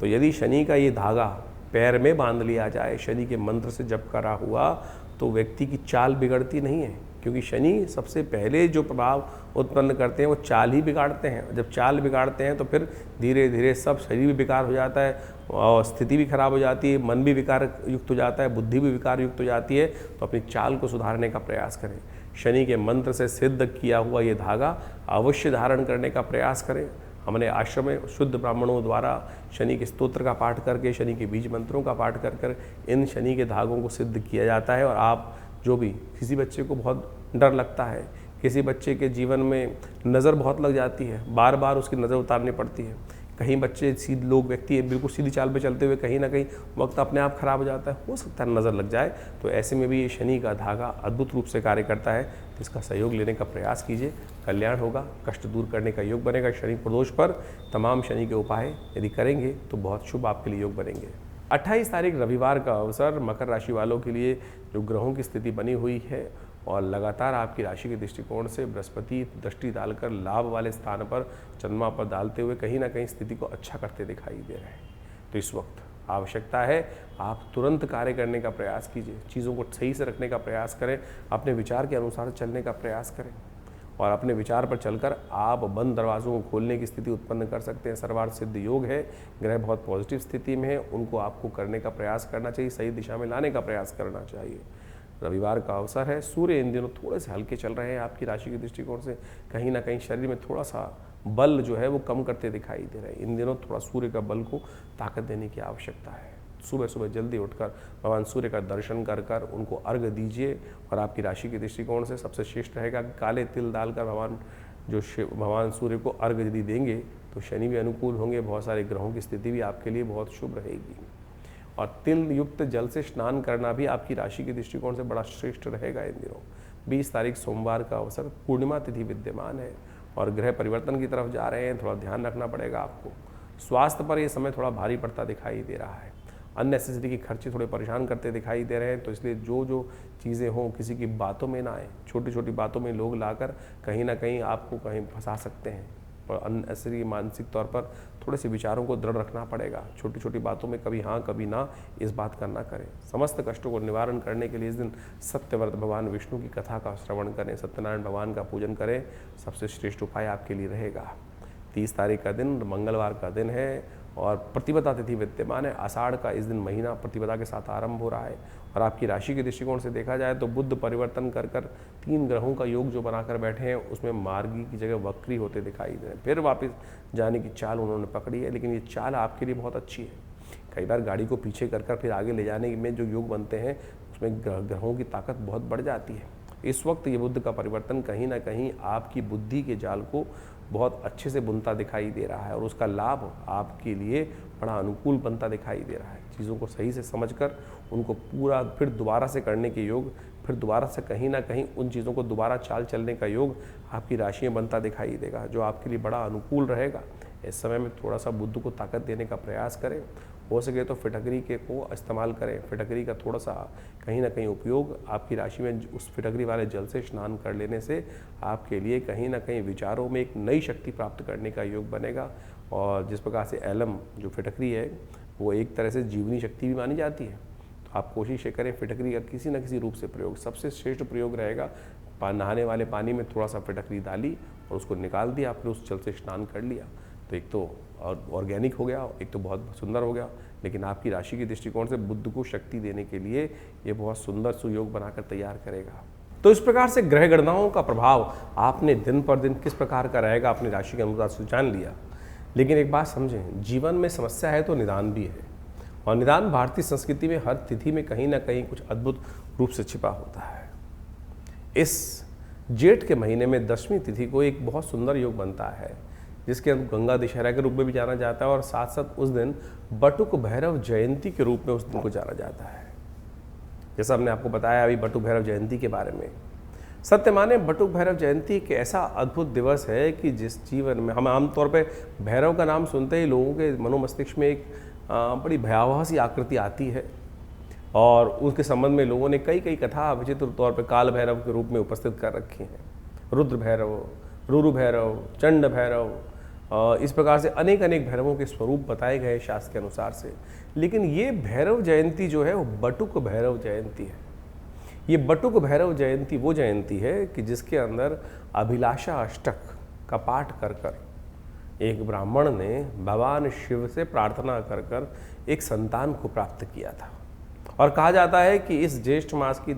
तो यदि शनि का ये धागा पैर में बांध लिया जाए शनि के मंत्र से जप करा हुआ, तो व्यक्ति की चाल बिगड़ती नहीं है। क्योंकि शनि सबसे पहले जो प्रभाव उत्पन्न करते हैं वो चाल ही बिगाड़ते हैं। जब चाल बिगाड़ते हैं तो फिर धीरे धीरे सब शरीर भी विकार हो जाता है और स्थिति भी खराब हो जाती है, मन भी विकार युक्त हो जाता है, बुद्धि भी विकार युक्त हो जाती है। तो अपनी चाल को सुधारने का प्रयास करें। शनि के मंत्र से सिद्ध किया हुआ ये धागा अवश्य धारण करने का प्रयास करें। हमने आश्रम में शुद्ध ब्राह्मणों द्वारा शनि के स्तोत्र का पाठ करके, शनि के बीज मंत्रों का पाठ कर इन शनि के धागों को सिद्ध किया जाता है। और आप जो भी किसी बच्चे को बहुत डर लगता है, किसी बच्चे के जीवन में नज़र बहुत लग जाती है, बार बार उसकी नज़र उतारनी पड़ती है, कहीं बच्चे लोग व्यक्ति बिल्कुल सीधी चाल पे चलते हुए कहीं ना कहीं वक्त अपने आप खराब हो जाता है, हो सकता है नज़र लग जाए। तो ऐसे में भी ये शनि का धागा अद्भुत रूप से कार्य करता है। तो इसका सहयोग लेने का प्रयास कीजिए, कल्याण होगा, कष्ट दूर करने का योग बनेगा। शनि प्रदोष पर तमाम शनि के उपाय यदि करेंगे तो बहुत शुभ आपके लिए योग बनेंगे। 28 तारीख रविवार का अवसर मकर राशि वालों के लिए जो ग्रहों की स्थिति बनी हुई है और लगातार आपकी राशि के दृष्टिकोण से बृहस्पति दृष्टि डालकर लाभ वाले स्थान पर चंद्रमा पर डालते हुए कहीं ना कहीं स्थिति को अच्छा करते दिखाई दे रहे हैं। तो इस वक्त आवश्यकता है आप तुरंत कार्य करने का प्रयास कीजिए, चीज़ों को सही से रखने का प्रयास करें, अपने विचार के अनुसार चलने का प्रयास करें और अपने विचार पर चलकर आप बंद दरवाज़ों को खोलने की स्थिति उत्पन्न कर सकते हैं। सर्वार्थ सिद्ध योग है, ग्रह बहुत पॉजिटिव स्थिति में है, उनको आपको करने का प्रयास करना चाहिए, सही दिशा में लाने का प्रयास करना चाहिए। रविवार का अवसर है, सूर्य इन दिनों थोड़े से हल्के चल रहे हैं आपकी राशि के दृष्टिकोण से, कहीं ना कहीं शरीर में थोड़ा सा बल जो है वो कम करते दिखाई दे रहे हैं। इन दिनों थोड़ा सूर्य का बल को ताकत देने की आवश्यकता है। सुबह सुबह जल्दी उठकर भगवान सूर्य का दर्शन कर उनको अर्घ्य दीजिए। और आपकी राशि के दृष्टिकोण से सबसे श्रेष्ठ रहेगा कि काले तिल डालकर भगवान सूर्य को अर्घ्य यदि देंगे तो शनि भी अनुकूल होंगे, बहुत सारे ग्रहों की स्थिति भी आपके लिए बहुत शुभ रहेगी। और तिल युक्त जल से स्नान करना भी आपकी राशि के दृष्टिकोण से बड़ा श्रेष्ठ रहेगा इन दिनों। 20 तारीख सोमवार का अवसर, पूर्णिमा तिथि विद्यमान है और ग्रह परिवर्तन की तरफ जा रहे हैं, थोड़ा ध्यान रखना पड़ेगा आपको। स्वास्थ्य पर यह समय थोड़ा भारी पड़ता दिखाई दे रहा है, अननेसेसरी की खर्चे थोड़े परेशान करते दिखाई दे रहे हैं। तो इसलिए जो चीज़ें हों किसी की बातों में ना आए, छोटी छोटी बातों में लोग लाकर कहीं ना कहीं आपको कहीं फंसा सकते हैं। और अननेसेसरी मानसिक तौर पर थोड़े से विचारों को दृढ़ रखना पड़ेगा। छोटी छोटी बातों में कभी हाँ कभी ना, इस बात का ना करें। समस्त कष्टों को निवारण करने के लिए इस दिन सत्यव्रत भगवान विष्णु की कथा का श्रवण करें, सत्यनारायण भगवान का पूजन करें, सबसे श्रेष्ठ उपाय आपके लिए रहेगा। 30 तारीख का दिन मंगलवार का दिन है और प्रतिपदा तिथि विद्यमान है। आषाढ़ का इस दिन महीना प्रतिपदा के साथ आरंभ हो रहा है और आपकी राशि के दृष्टिकोण से देखा जाए तो बुध परिवर्तन कर 3 ग्रहों का योग जो बनाकर बैठे हैं उसमें मार्गी की जगह वक्री होते दिखाई दे रहे हैं। फिर वापस जाने की चाल उन्होंने पकड़ी है, लेकिन ये चाल आपके लिए बहुत अच्छी है। कई बार गाड़ी को पीछे कर फिर आगे ले जाने में जो योग बनते हैं उसमें ग्रहों की ताकत बहुत बढ़ जाती है। इस वक्त ये बुध का परिवर्तन कहीं ना कहीं आपकी बुद्धि के जाल को बहुत अच्छे से बुनता दिखाई दे रहा है और उसका लाभ आपके लिए बड़ा अनुकूल बनता दिखाई दे रहा है। चीज़ों को सही से समझकर उनको पूरा फिर दोबारा से करने के योग, फिर दोबारा से कहीं ना कहीं उन चीज़ों को दोबारा चाल चलने का योग आपकी राशि में बनता दिखाई देगा, जो आपके लिए बड़ा अनुकूल रहेगा। इस समय में थोड़ा सा बुद्ध को ताकत देने का प्रयास करें, हो सके तो फिटकरी के को इस्तेमाल करें। फिटकरी का थोड़ा सा कहीं ना कहीं उपयोग आपकी राशि में उस फिटकरी वाले जल से स्नान कर लेने से आपके लिए कहीं ना कहीं विचारों में एक नई शक्ति प्राप्त करने का योग बनेगा। और जिस प्रकार से एलम जो फिटकरी है वो एक तरह से जीवनी शक्ति भी मानी जाती है, तो आप कोशिश करें फिटकरी का किसी न किसी रूप से प्रयोग। सबसे श्रेष्ठ प्रयोग रहेगा नहाने वाले पानी में थोड़ा सा फिटकरी डाली और उसको निकाल दिया, फिर उस जल से स्नान कर लिया, तो एक तो ऑर्गेनिक हो गया, एक तो बहुत सुंदर हो गया। लेकिन आपकी राशि के दृष्टिकोण से बुद्ध को शक्ति देने के लिए ये बहुत सुंदर सुयोग बनाकर तैयार करेगा। तो इस प्रकार से ग्रह गणनाओं का प्रभाव आपने दिन पर दिन किस प्रकार का रहेगा अपनी राशि के अनुसार से जान लिया। लेकिन एक बात समझें, जीवन में समस्या है तो निदान भी है, और निदान भारतीय संस्कृति में हर तिथि में कहीं ना कहीं कुछ अद्भुत रूप से छिपा होता है। इस जेठ के महीने में 10वीं तिथि को एक बहुत सुंदर योग बनता है, जिसके गंगा दशहरा के रूप में भी जाना जाता है, और साथ साथ उस दिन बटुक भैरव जयंती के रूप में उस दिन को जाना जाता है। जैसा हमने आपको बताया अभी बटुक भैरव जयंती के बारे में, सत्य माने बटुक भैरव जयंती एक ऐसा अद्भुत दिवस है कि जिस जीवन में हम आमतौर पे भैरव का नाम सुनते ही लोगों के मनोमस्तिष्क में एक बड़ी भयावह सी आकृति आती है, और उसके संबंध में लोगों ने कई कई कथा विचित्र तौर पे काल भैरव के रूप में उपस्थित कर रखी हैं। रुद्र भैरव, रुरु भैरव, चंड भैरव, इस प्रकार से अनेक अनेक भैरवों के स्वरूप बताए गए शास्त्र के अनुसार से। लेकिन ये भैरव जयंती जो है वो बटुक भैरव जयंती है। ये बटुक भैरव जयंती वो जयंती है कि जिसके अंदर अभिलाषा अष्टक का पाठ कर कर एक ब्राह्मण ने भगवान शिव से प्रार्थना कर कर एक संतान को प्राप्त किया था। और कहा जाता है कि इस ज्येष्ठ मास की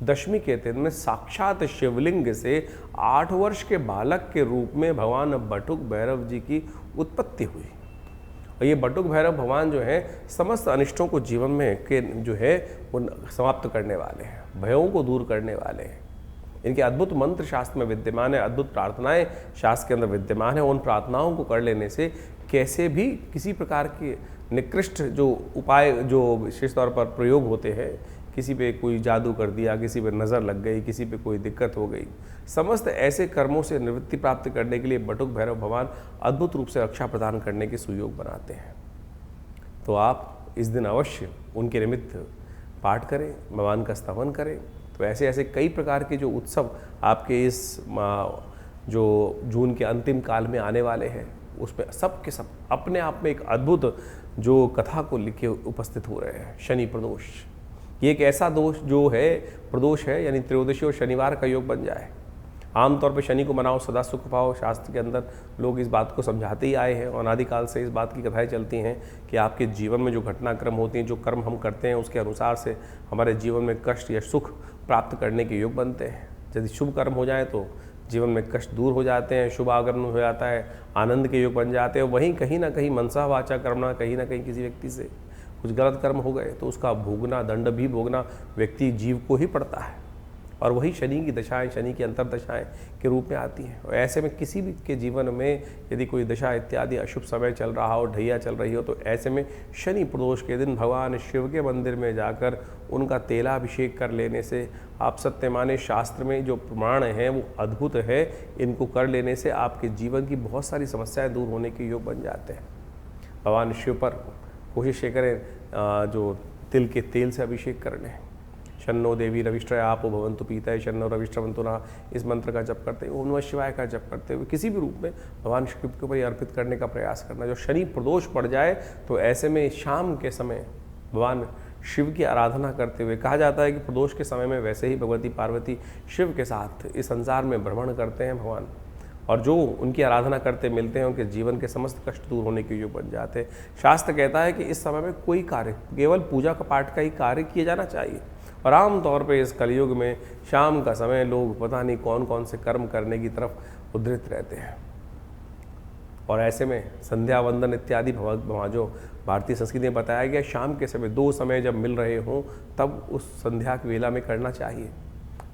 10वीं के दिन में साक्षात शिवलिंग से 8 वर्ष के बालक के रूप में भगवान बटुक भैरव जी की उत्पत्ति हुई। और ये बटुक भैरव भगवान जो है समस्त अनिष्टों को जीवन में के जो है वो समाप्त करने वाले हैं, भयों को दूर करने वाले हैं। इनके अद्भुत मंत्र शास्त्र में विद्यमान है, अद्भुत प्रार्थनाएं शास्त्र के अंदर विद्यमान है। उन प्रार्थनाओं को कर लेने से कैसे भी किसी प्रकार के निकृष्ट जो उपाय जो विशेष तौर पर प्रयोग होते हैं, किसी पे कोई जादू कर दिया, किसी पे नज़र लग गई, किसी पे कोई दिक्कत हो गई, समस्त ऐसे कर्मों से निवृत्ति प्राप्त करने के लिए बटुक भैरव भगवान अद्भुत रूप से रक्षा प्रदान करने के सुयोग बनाते हैं। तो आप इस दिन अवश्य उनके निमित्त पाठ करें, भगवान का स्तवन करें। तो ऐसे ऐसे कई प्रकार के जो उत्सव आपके इस जो जून के अंतिम काल में आने वाले हैं, उसमें सब के सब अपने आप में एक अद्भुत जो कथा को लिखे उपस्थित हो रहे हैं। शनि प्रदोष, ये एक ऐसा दोष जो है प्रदोष है, यानी त्रयोदशी और शनिवार का योग बन जाए। आमतौर पे शनि को मनाओ सदा सुख पाओ, शास्त्र के अंदर लोग इस बात को समझाते ही आए हैं, और अनादिकाल से इस बात की कथाएं चलती हैं कि आपके जीवन में जो घटनाक्रम होती हैं, जो कर्म हम करते हैं, उसके अनुसार से हमारे जीवन में कष्ट या सुख प्राप्त करने के योग बनते हैं। यदि शुभ कर्म हो जाए तो जीवन में कष्ट दूर हो जाते हैं, शुभ आगमन हो जाता है, आनंद के योग बन जाते हैं। वहीं कहीं ना कहीं मनसा वाचा कर्मणा, कहीं ना कहीं किसी व्यक्ति से कुछ गलत कर्म हो गए तो उसका भोगना, दंड भी भोगना व्यक्ति जीव को ही पड़ता है। और वही शनि की दशाएं, शनि की अंतर्दशाएं के रूप में आती हैं। और ऐसे में किसी भी के जीवन में यदि कोई दशा इत्यादि अशुभ समय चल रहा हो, ढैया चल रही हो, तो ऐसे में शनि प्रदोष के दिन भगवान शिव के मंदिर में जाकर उनका तेलाभिषेक कर लेने से, आप सत्य माने शास्त्र में जो प्रमाण हैं वो अद्भुत है। इनको कर लेने से आपके जीवन की बहुत सारी समस्याएं दूर होने के योग बन जाते हैं। भगवान शिव पर कोशिश करें जो तिल के तेल से अभिषेक कर लें। शन्नो देवी रविष्ट्रय आपो भवन्तु पीतय शन्नो रविष्ट्रवन्तु नः, इस मंत्र का जप करते हुए, ओम नमः शिवाय का जप करते हुए किसी भी रूप में भगवान शिव के ऊपर अर्पित करने का प्रयास करना। जो शनि प्रदोष पड़ जाए तो ऐसे में शाम के समय भगवान शिव की आराधना करते हुए, कहा जाता है कि प्रदोष के समय में वैसे ही भगवती पार्वती शिव के साथ इस संसार में भ्रमण करते हैं भगवान, और जो उनकी आराधना करते मिलते हैं उनके जीवन के समस्त कष्ट दूर होने के योग बन जाते हैं। शास्त्र कहता है कि इस समय में कोई कार्य, केवल पूजा का पाठ का ही कार्य किया जाना चाहिए। और आमतौर पे इस कलयुग में शाम का समय लोग पता नहीं कौन कौन से कर्म करने की तरफ उद्धृत रहते हैं। और ऐसे में संध्या वंदन इत्यादि जो भारतीय संस्कृति में बताया गया, शाम के समय 2 समय जब मिल रहे हों तब उस संध्या की वेला में करना चाहिए।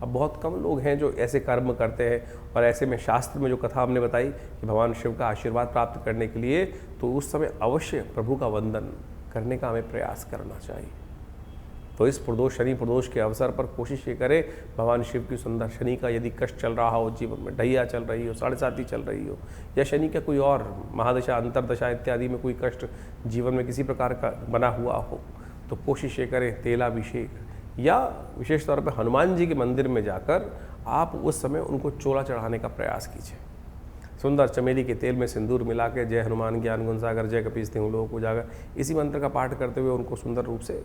अब बहुत कम लोग हैं जो ऐसे कर्म करते हैं, और ऐसे में शास्त्र में जो कथा हमने बताई कि भगवान शिव का आशीर्वाद प्राप्त करने के लिए तो उस समय अवश्य प्रभु का वंदन करने का हमें प्रयास करना चाहिए। तो इस प्रदोष, शनि प्रदोष के अवसर पर कोशिश ये करें भगवान शिव की सुंदर, शनि का यदि कष्ट चल रहा हो जीवन में, ढैया चल रही हो, 7.5 चल रही हो, या शनि का कोई और महादशा, अंतरदशा इत्यादि में कोई कष्ट जीवन में किसी प्रकार का बना हुआ हो, तो कोशिश ये करें तेलाभिषेक, या विशेष तौर पर हनुमान जी के मंदिर में जाकर आप उस समय उनको चोला चढ़ाने का प्रयास कीजिए। सुंदर चमेली के तेल में सिंदूर मिला के जय हनुमान ज्ञान गुण सागर जय कपीस तिहुँ लोक उजागर, इसी मंत्र का पाठ करते हुए उनको सुंदर रूप से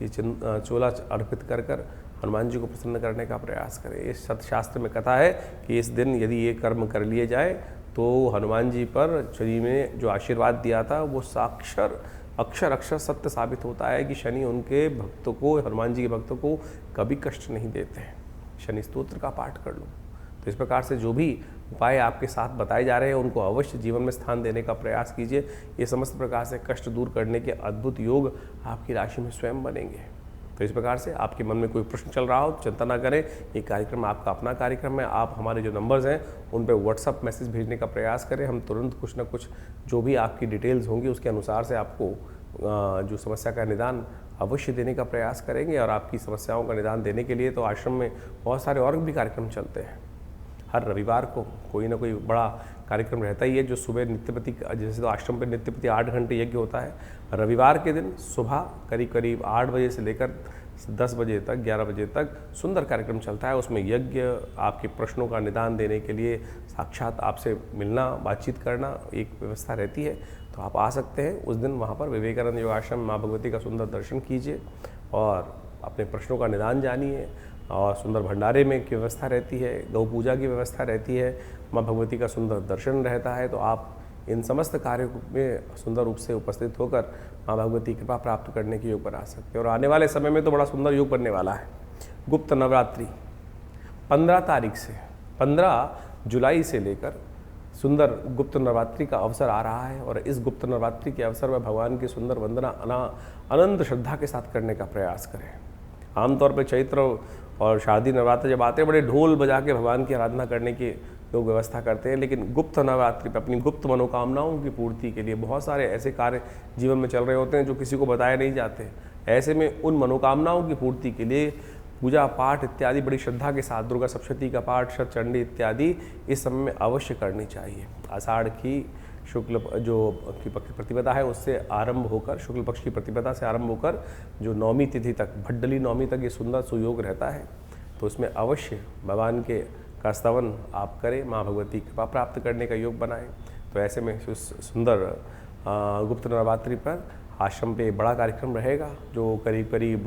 ये चोला अर्पित कर कर हनुमान जी को प्रसन्न करने का प्रयास करें। इस शास्त्र में कथा है कि इस दिन यदि ये कर्म कर लिए जाए तो हनुमान जी पर शनि ने जो आशीर्वाद दिया था वो अक्षर सत्य साबित होता है कि शनि उनके भक्तों को, हनुमान जी के भक्तों को कभी कष्ट नहीं देते हैं। शनि स्तोत्र का पाठ कर लो। तो इस प्रकार से जो भी उपाय आपके साथ बताए जा रहे हैं उनको अवश्य जीवन में स्थान देने का प्रयास कीजिए। ये समस्त प्रकार से कष्ट दूर करने के अद्भुत योग आपकी राशि में स्वयं बनेंगे। तो इस प्रकार से आपके मन में कोई प्रश्न चल रहा हो तो चिंता ना करें, ये कार्यक्रम आपका अपना कार्यक्रम है। आप हमारे जो नंबर्स हैं उन पर व्हाट्सअप मैसेज भेजने का प्रयास करें। हम तुरंत कुछ ना कुछ जो भी आपकी डिटेल्स होंगी उसके अनुसार से आपको जो समस्या का निदान अवश्य देने का प्रयास करेंगे। और आपकी समस्याओं का निदान देने के लिए तो आश्रम में बहुत सारे और भी कार्यक्रम चलते हैं। हर रविवार को कोई ना कोई बड़ा कार्यक्रम रहता ही है, जो सुबह नित्यपति, जैसे तो आश्रम पर नित्यपति 8 घंटे यज्ञ होता है। रविवार के दिन सुबह करीब 8 बजे से लेकर 10 बजे तक, 11 बजे तक सुंदर कार्यक्रम चलता है। उसमें यज्ञ, आपके प्रश्नों का निदान देने के लिए साक्षात आपसे मिलना, बातचीत करना एक व्यवस्था रहती है। तो आप आ सकते हैं उस दिन वहाँ पर विवेकानंद योगाश्रम माँ भगवती का सुंदर दर्शन कीजिए और अपने प्रश्नों का निदान जानिए। और सुंदर भंडारे में की व्यवस्था रहती है, गौ पूजा की व्यवस्था रहती है, माँ भगवती का सुंदर दर्शन रहता है। तो आप इन समस्त कार्यों में सुंदर रूप से उपस्थित होकर माँ भगवती कृपा प्राप्त करने के योग बना सकते हैं। और आने वाले समय में तो बड़ा सुंदर योग बनने वाला है। गुप्त नवरात्रि 15 तारीख से 15 जुलाई से लेकर सुंदर गुप्त नवरात्रि का अवसर आ रहा है। और इस गुप्त नवरात्रि के अवसर में भगवान की सुंदर वंदना अनंत श्रद्धा के साथ करने का प्रयास करें। आमतौर पर चैत्र और शारदीय नवरात्र जब आते हैं बड़े ढोल बजा के भगवान की आराधना करने की लोग व्यवस्था करते हैं, लेकिन गुप्त नवरात्रि पर अपनी गुप्त मनोकामनाओं की पूर्ति के लिए बहुत सारे ऐसे कार्य जीवन में चल रहे होते हैं जो किसी को बताए नहीं जाते। ऐसे में उन मनोकामनाओं की पूर्ति के लिए पूजा पाठ इत्यादि बड़ी श्रद्धा के साथ, दुर्गा सप्तशती का पाठ, शतचंडी इत्यादि इस समय में अवश्य करनी चाहिए। आषाढ़ की शुक्ल जो की प्रतिपदा है उससे आरंभ होकर, शुक्ल पक्ष की प्रतिपदा से आरंभ होकर जो नौमी तिथि तक, भड्डली नौमी तक ये सुंदर सुयोग रहता है। तो इसमें अवश्य भगवान के का स्तवन आप करें, माँ भगवती कृपा प्राप्त करने का योग बनाएं। तो ऐसे में सुंदर गुप्त नवरात्रि पर आश्रम पे बड़ा कार्यक्रम रहेगा जो करीब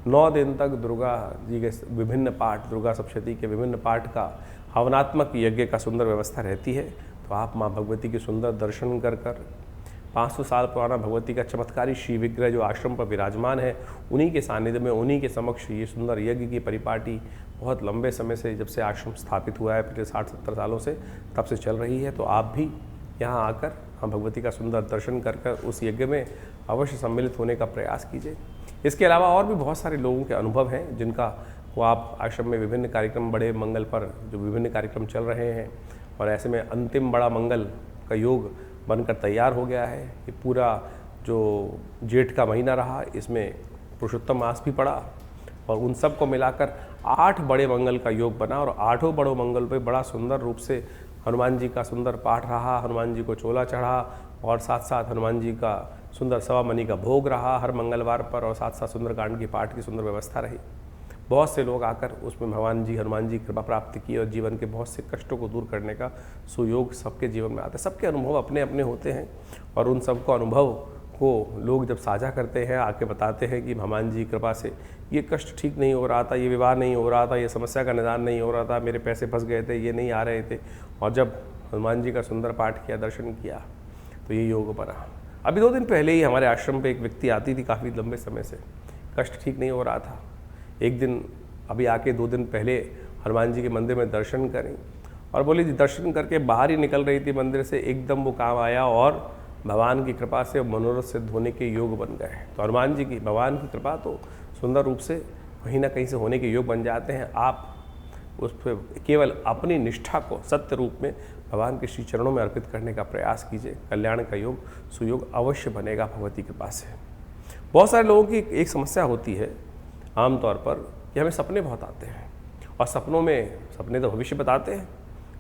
9 दिन तक दुर्गा जी के विभिन्न पाठ, दुर्गा सप्तशती के विभिन्न पाठ का हवनात्मक यज्ञ का सुंदर व्यवस्था रहती है। तो आप माँ भगवती के सुंदर दर्शन कर 500 साल पुराना भगवती का चमत्कारी श्री विग्रह जो आश्रम पर विराजमान है, उन्हीं के सानिध्य में, उन्हीं के समक्ष ये सुंदर यज्ञ की परिपाटी बहुत लंबे समय से, जब से आश्रम स्थापित हुआ है पिछले 60-70 सालों से, तब से चल रही है। तो आप भी यहाँ आकर माँ भगवती का सुंदर दर्शन कर उस यज्ञ में अवश्य सम्मिलित होने का प्रयास कीजिए। इसके अलावा और भी बहुत सारे लोगों के अनुभव हैं जिनका वो आप आश्रम में विभिन्न कार्यक्रम, बड़े मंगल पर जो विभिन्न कार्यक्रम चल रहे हैं, और ऐसे में अंतिम बड़ा मंगल का योग बनकर तैयार हो गया है। ये पूरा जो जेठ का महीना रहा, इसमें पुरुषोत्तम मास भी पड़ा और उन सब को मिलाकर 8 बड़े मंगल का योग बना। और 8 बड़ों मंगल पे बड़ा सुंदर रूप से हनुमान जी का सुंदर पाठ रहा, हनुमान जी को चोला चढ़ा, और साथ साथ हनुमान जी का सुंदर सवा मनी का भोग रहा हर मंगलवार पर, और साथ साथ सुंदरकांड की पाठ की सुंदर व्यवस्था रही। बहुत से लोग आकर उसमें भगवान जी, हनुमान जी कृपा प्राप्त की और जीवन के बहुत से कष्टों को दूर करने का सुयोग सबके जीवन में आता है। सबके अनुभव अपने अपने होते हैं और उन सबको अनुभव को लोग जब साझा करते हैं, आके बताते हैं कि भगवान जी कृपा से ये कष्ट ठीक नहीं हो रहा था, ये विवाह नहीं हो रहा था, ये समस्या का निदान नहीं हो रहा था, मेरे पैसे फंस गए थे, ये नहीं आ रहे थे, और जब हनुमान जी का सुंदर पाठ किया, दर्शन किया, तो ये योग बना। अभी 2 दिन पहले ही हमारे आश्रम पे एक व्यक्ति आती थी, काफ़ी लंबे समय से कष्ट ठीक नहीं हो रहा था। एक दिन अभी आके 2 दिन पहले हनुमान जी के मंदिर में दर्शन करें और बोली जी, दर्शन करके बाहर ही निकल रही थी मंदिर से, एकदम वो काम आया और भगवान की कृपा से मनोरथ सिद्ध होने के योग बन गए। तो हनुमान जी की, भगवान की कृपा तो सुंदर रूप से कहीं ना कहीं से होने के योग बन जाते हैं। आप उस पर केवल अपनी निष्ठा को सत्य रूप में भगवान के श्री चरणों में अर्पित करने का प्रयास कीजिए। कल्याण का योग सुयोग अवश्य बनेगा भगवती कृपा से। बहुत सारे लोगों की एक समस्या होती है आमतौर पर कि हमें सपने बहुत आते हैं और सपने तो भविष्य बताते हैं।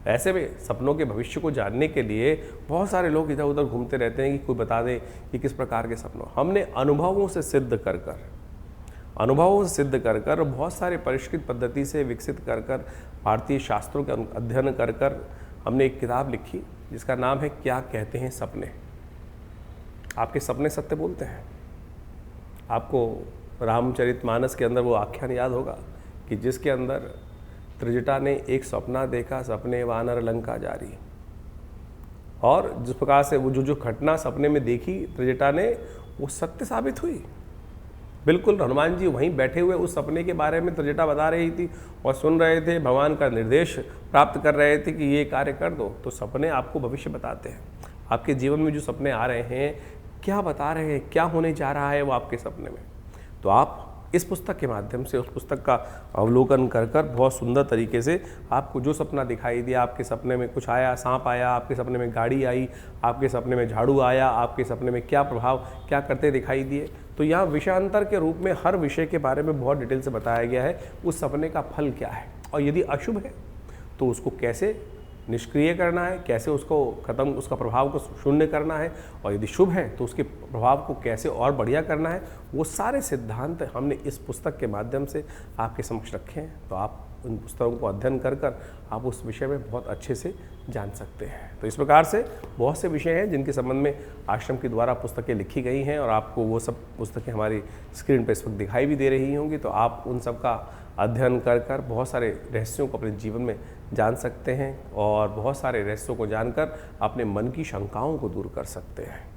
ऐसे में सपनों के भविष्य को जानने के लिए बहुत सारे लोग इधर उधर घूमते रहते हैं कि कोई बता दे कि किस प्रकार के सपनों। हमने अनुभवों से सिद्ध कर बहुत सारे परिष्कृत पद्धति से विकसित कर भारतीय शास्त्रों के अध्ययन कर हमने एक किताब लिखी जिसका नाम है क्या कहते हैं सपने। आपके सपने सत्य बोलते हैं। आपको रामचरितमानस के अंदर वो आख्यान याद होगा कि जिसके अंदर त्रिजटा ने एक सपना देखा, सपने वानर लंका जारी। और जिस प्रकार से वो जो घटना सपने में देखी त्रिजटा ने, वो सत्य साबित हुई। बिल्कुल हनुमान जी वहीं बैठे हुए उस सपने के बारे में त्रिजटा बता रही थी और सुन रहे थे, भगवान का निर्देश प्राप्त कर रहे थे कि ये कार्य कर दो। तो सपने आपको भविष्य बताते हैं। आपके जीवन में जो सपने आ रहे हैं क्या बता रहे हैं, क्या होने जा रहा है वो आपके सपने में। तो आप इस पुस्तक के माध्यम से उस पुस्तक का अवलोकन कर बहुत सुंदर तरीके से आपको जो सपना दिखाई दिया, आपके सपने में कुछ आया, सांप आया, आपके सपने में गाड़ी आई, आपके सपने में झाड़ू आया, आपके सपने में क्या प्रभाव क्या करते दिखाई दिए, तो यहाँ विषयांतर के रूप में हर विषय के बारे में बहुत डिटेल से बताया गया है। उस सपने का फल क्या है और यदि अशुभ है तो उसको कैसे निष्क्रिय करना है, कैसे उसको खत्म, उसका प्रभाव को शून्य करना है, और यदि शुभ है तो उसके प्रभाव को कैसे और बढ़िया करना है। वो सारे सिद्धांत हमने इस पुस्तक के माध्यम से आपके समक्ष रखे हैं। तो आप उन पुस्तकों को अध्ययन कर आप उस विषय में बहुत अच्छे से जान सकते हैं। तो इस प्रकार से बहुत से विषय हैं जिनके संबंध में आश्रम के द्वारा पुस्तकें लिखी गई हैं और आपको वो सब पुस्तकें हमारी स्क्रीन पर इस वक्त दिखाई भी दे रही होंगी। तो आप उन सब का अध्ययन कर बहुत सारे रहस्यों को अपने जीवन में जान सकते हैं और बहुत सारे रहस्यों को जानकर अपने मन की शंकाओं को दूर कर सकते हैं।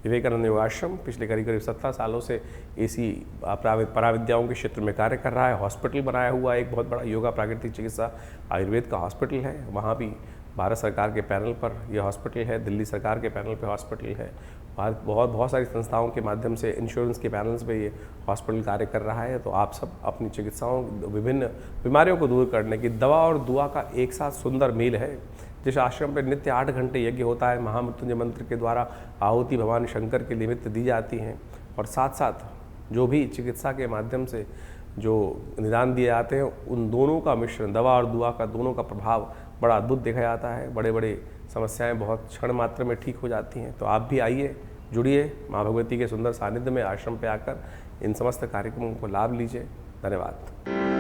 विवेकानंद योगाश्रम पिछले करीब 17 सालों से ऐसी पराविद्याओं के क्षेत्र में कार्य कर रहा है। हॉस्पिटल बनाया हुआ एक बहुत बड़ा योगा प्राकृतिक चिकित्सा आयुर्वेद का हॉस्पिटल है। वहाँ भी भारत सरकार के पैनल पर यह हॉस्पिटल है, दिल्ली सरकार के पैनल पर हॉस्पिटल है, बहुत सारी संस्थाओं के माध्यम से इंश्योरेंस के पैनल्स पे ये हॉस्पिटल कार्य कर रहा है। तो आप सब अपनी चिकित्साओं, विभिन्न बीमारियों को दूर करने की दवा और दुआ का एक साथ सुंदर मेल है। जिस आश्रम पे नित्य 8 घंटे यज्ञ होता है, महामृत्युंजय मंत्र के द्वारा आहुति भगवान शंकर के निमित्त दी जाती हैं, और साथ साथ जो भी चिकित्सा के माध्यम से जो निदान दिए जाते हैं, उन दोनों का मिश्रण, दवा और दुआ का दोनों का प्रभाव बड़ा अद्भुत देखा जाता है। बड़े बड़े समस्याएं बहुत क्षण मात्र में ठीक हो जाती हैं। तो आप भी आइए, जुड़िए माँ भगवती के सुंदर सानिध्य में आश्रम पे आकर इन समस्त कार्यक्रमों को लाभ लीजिए। धन्यवाद।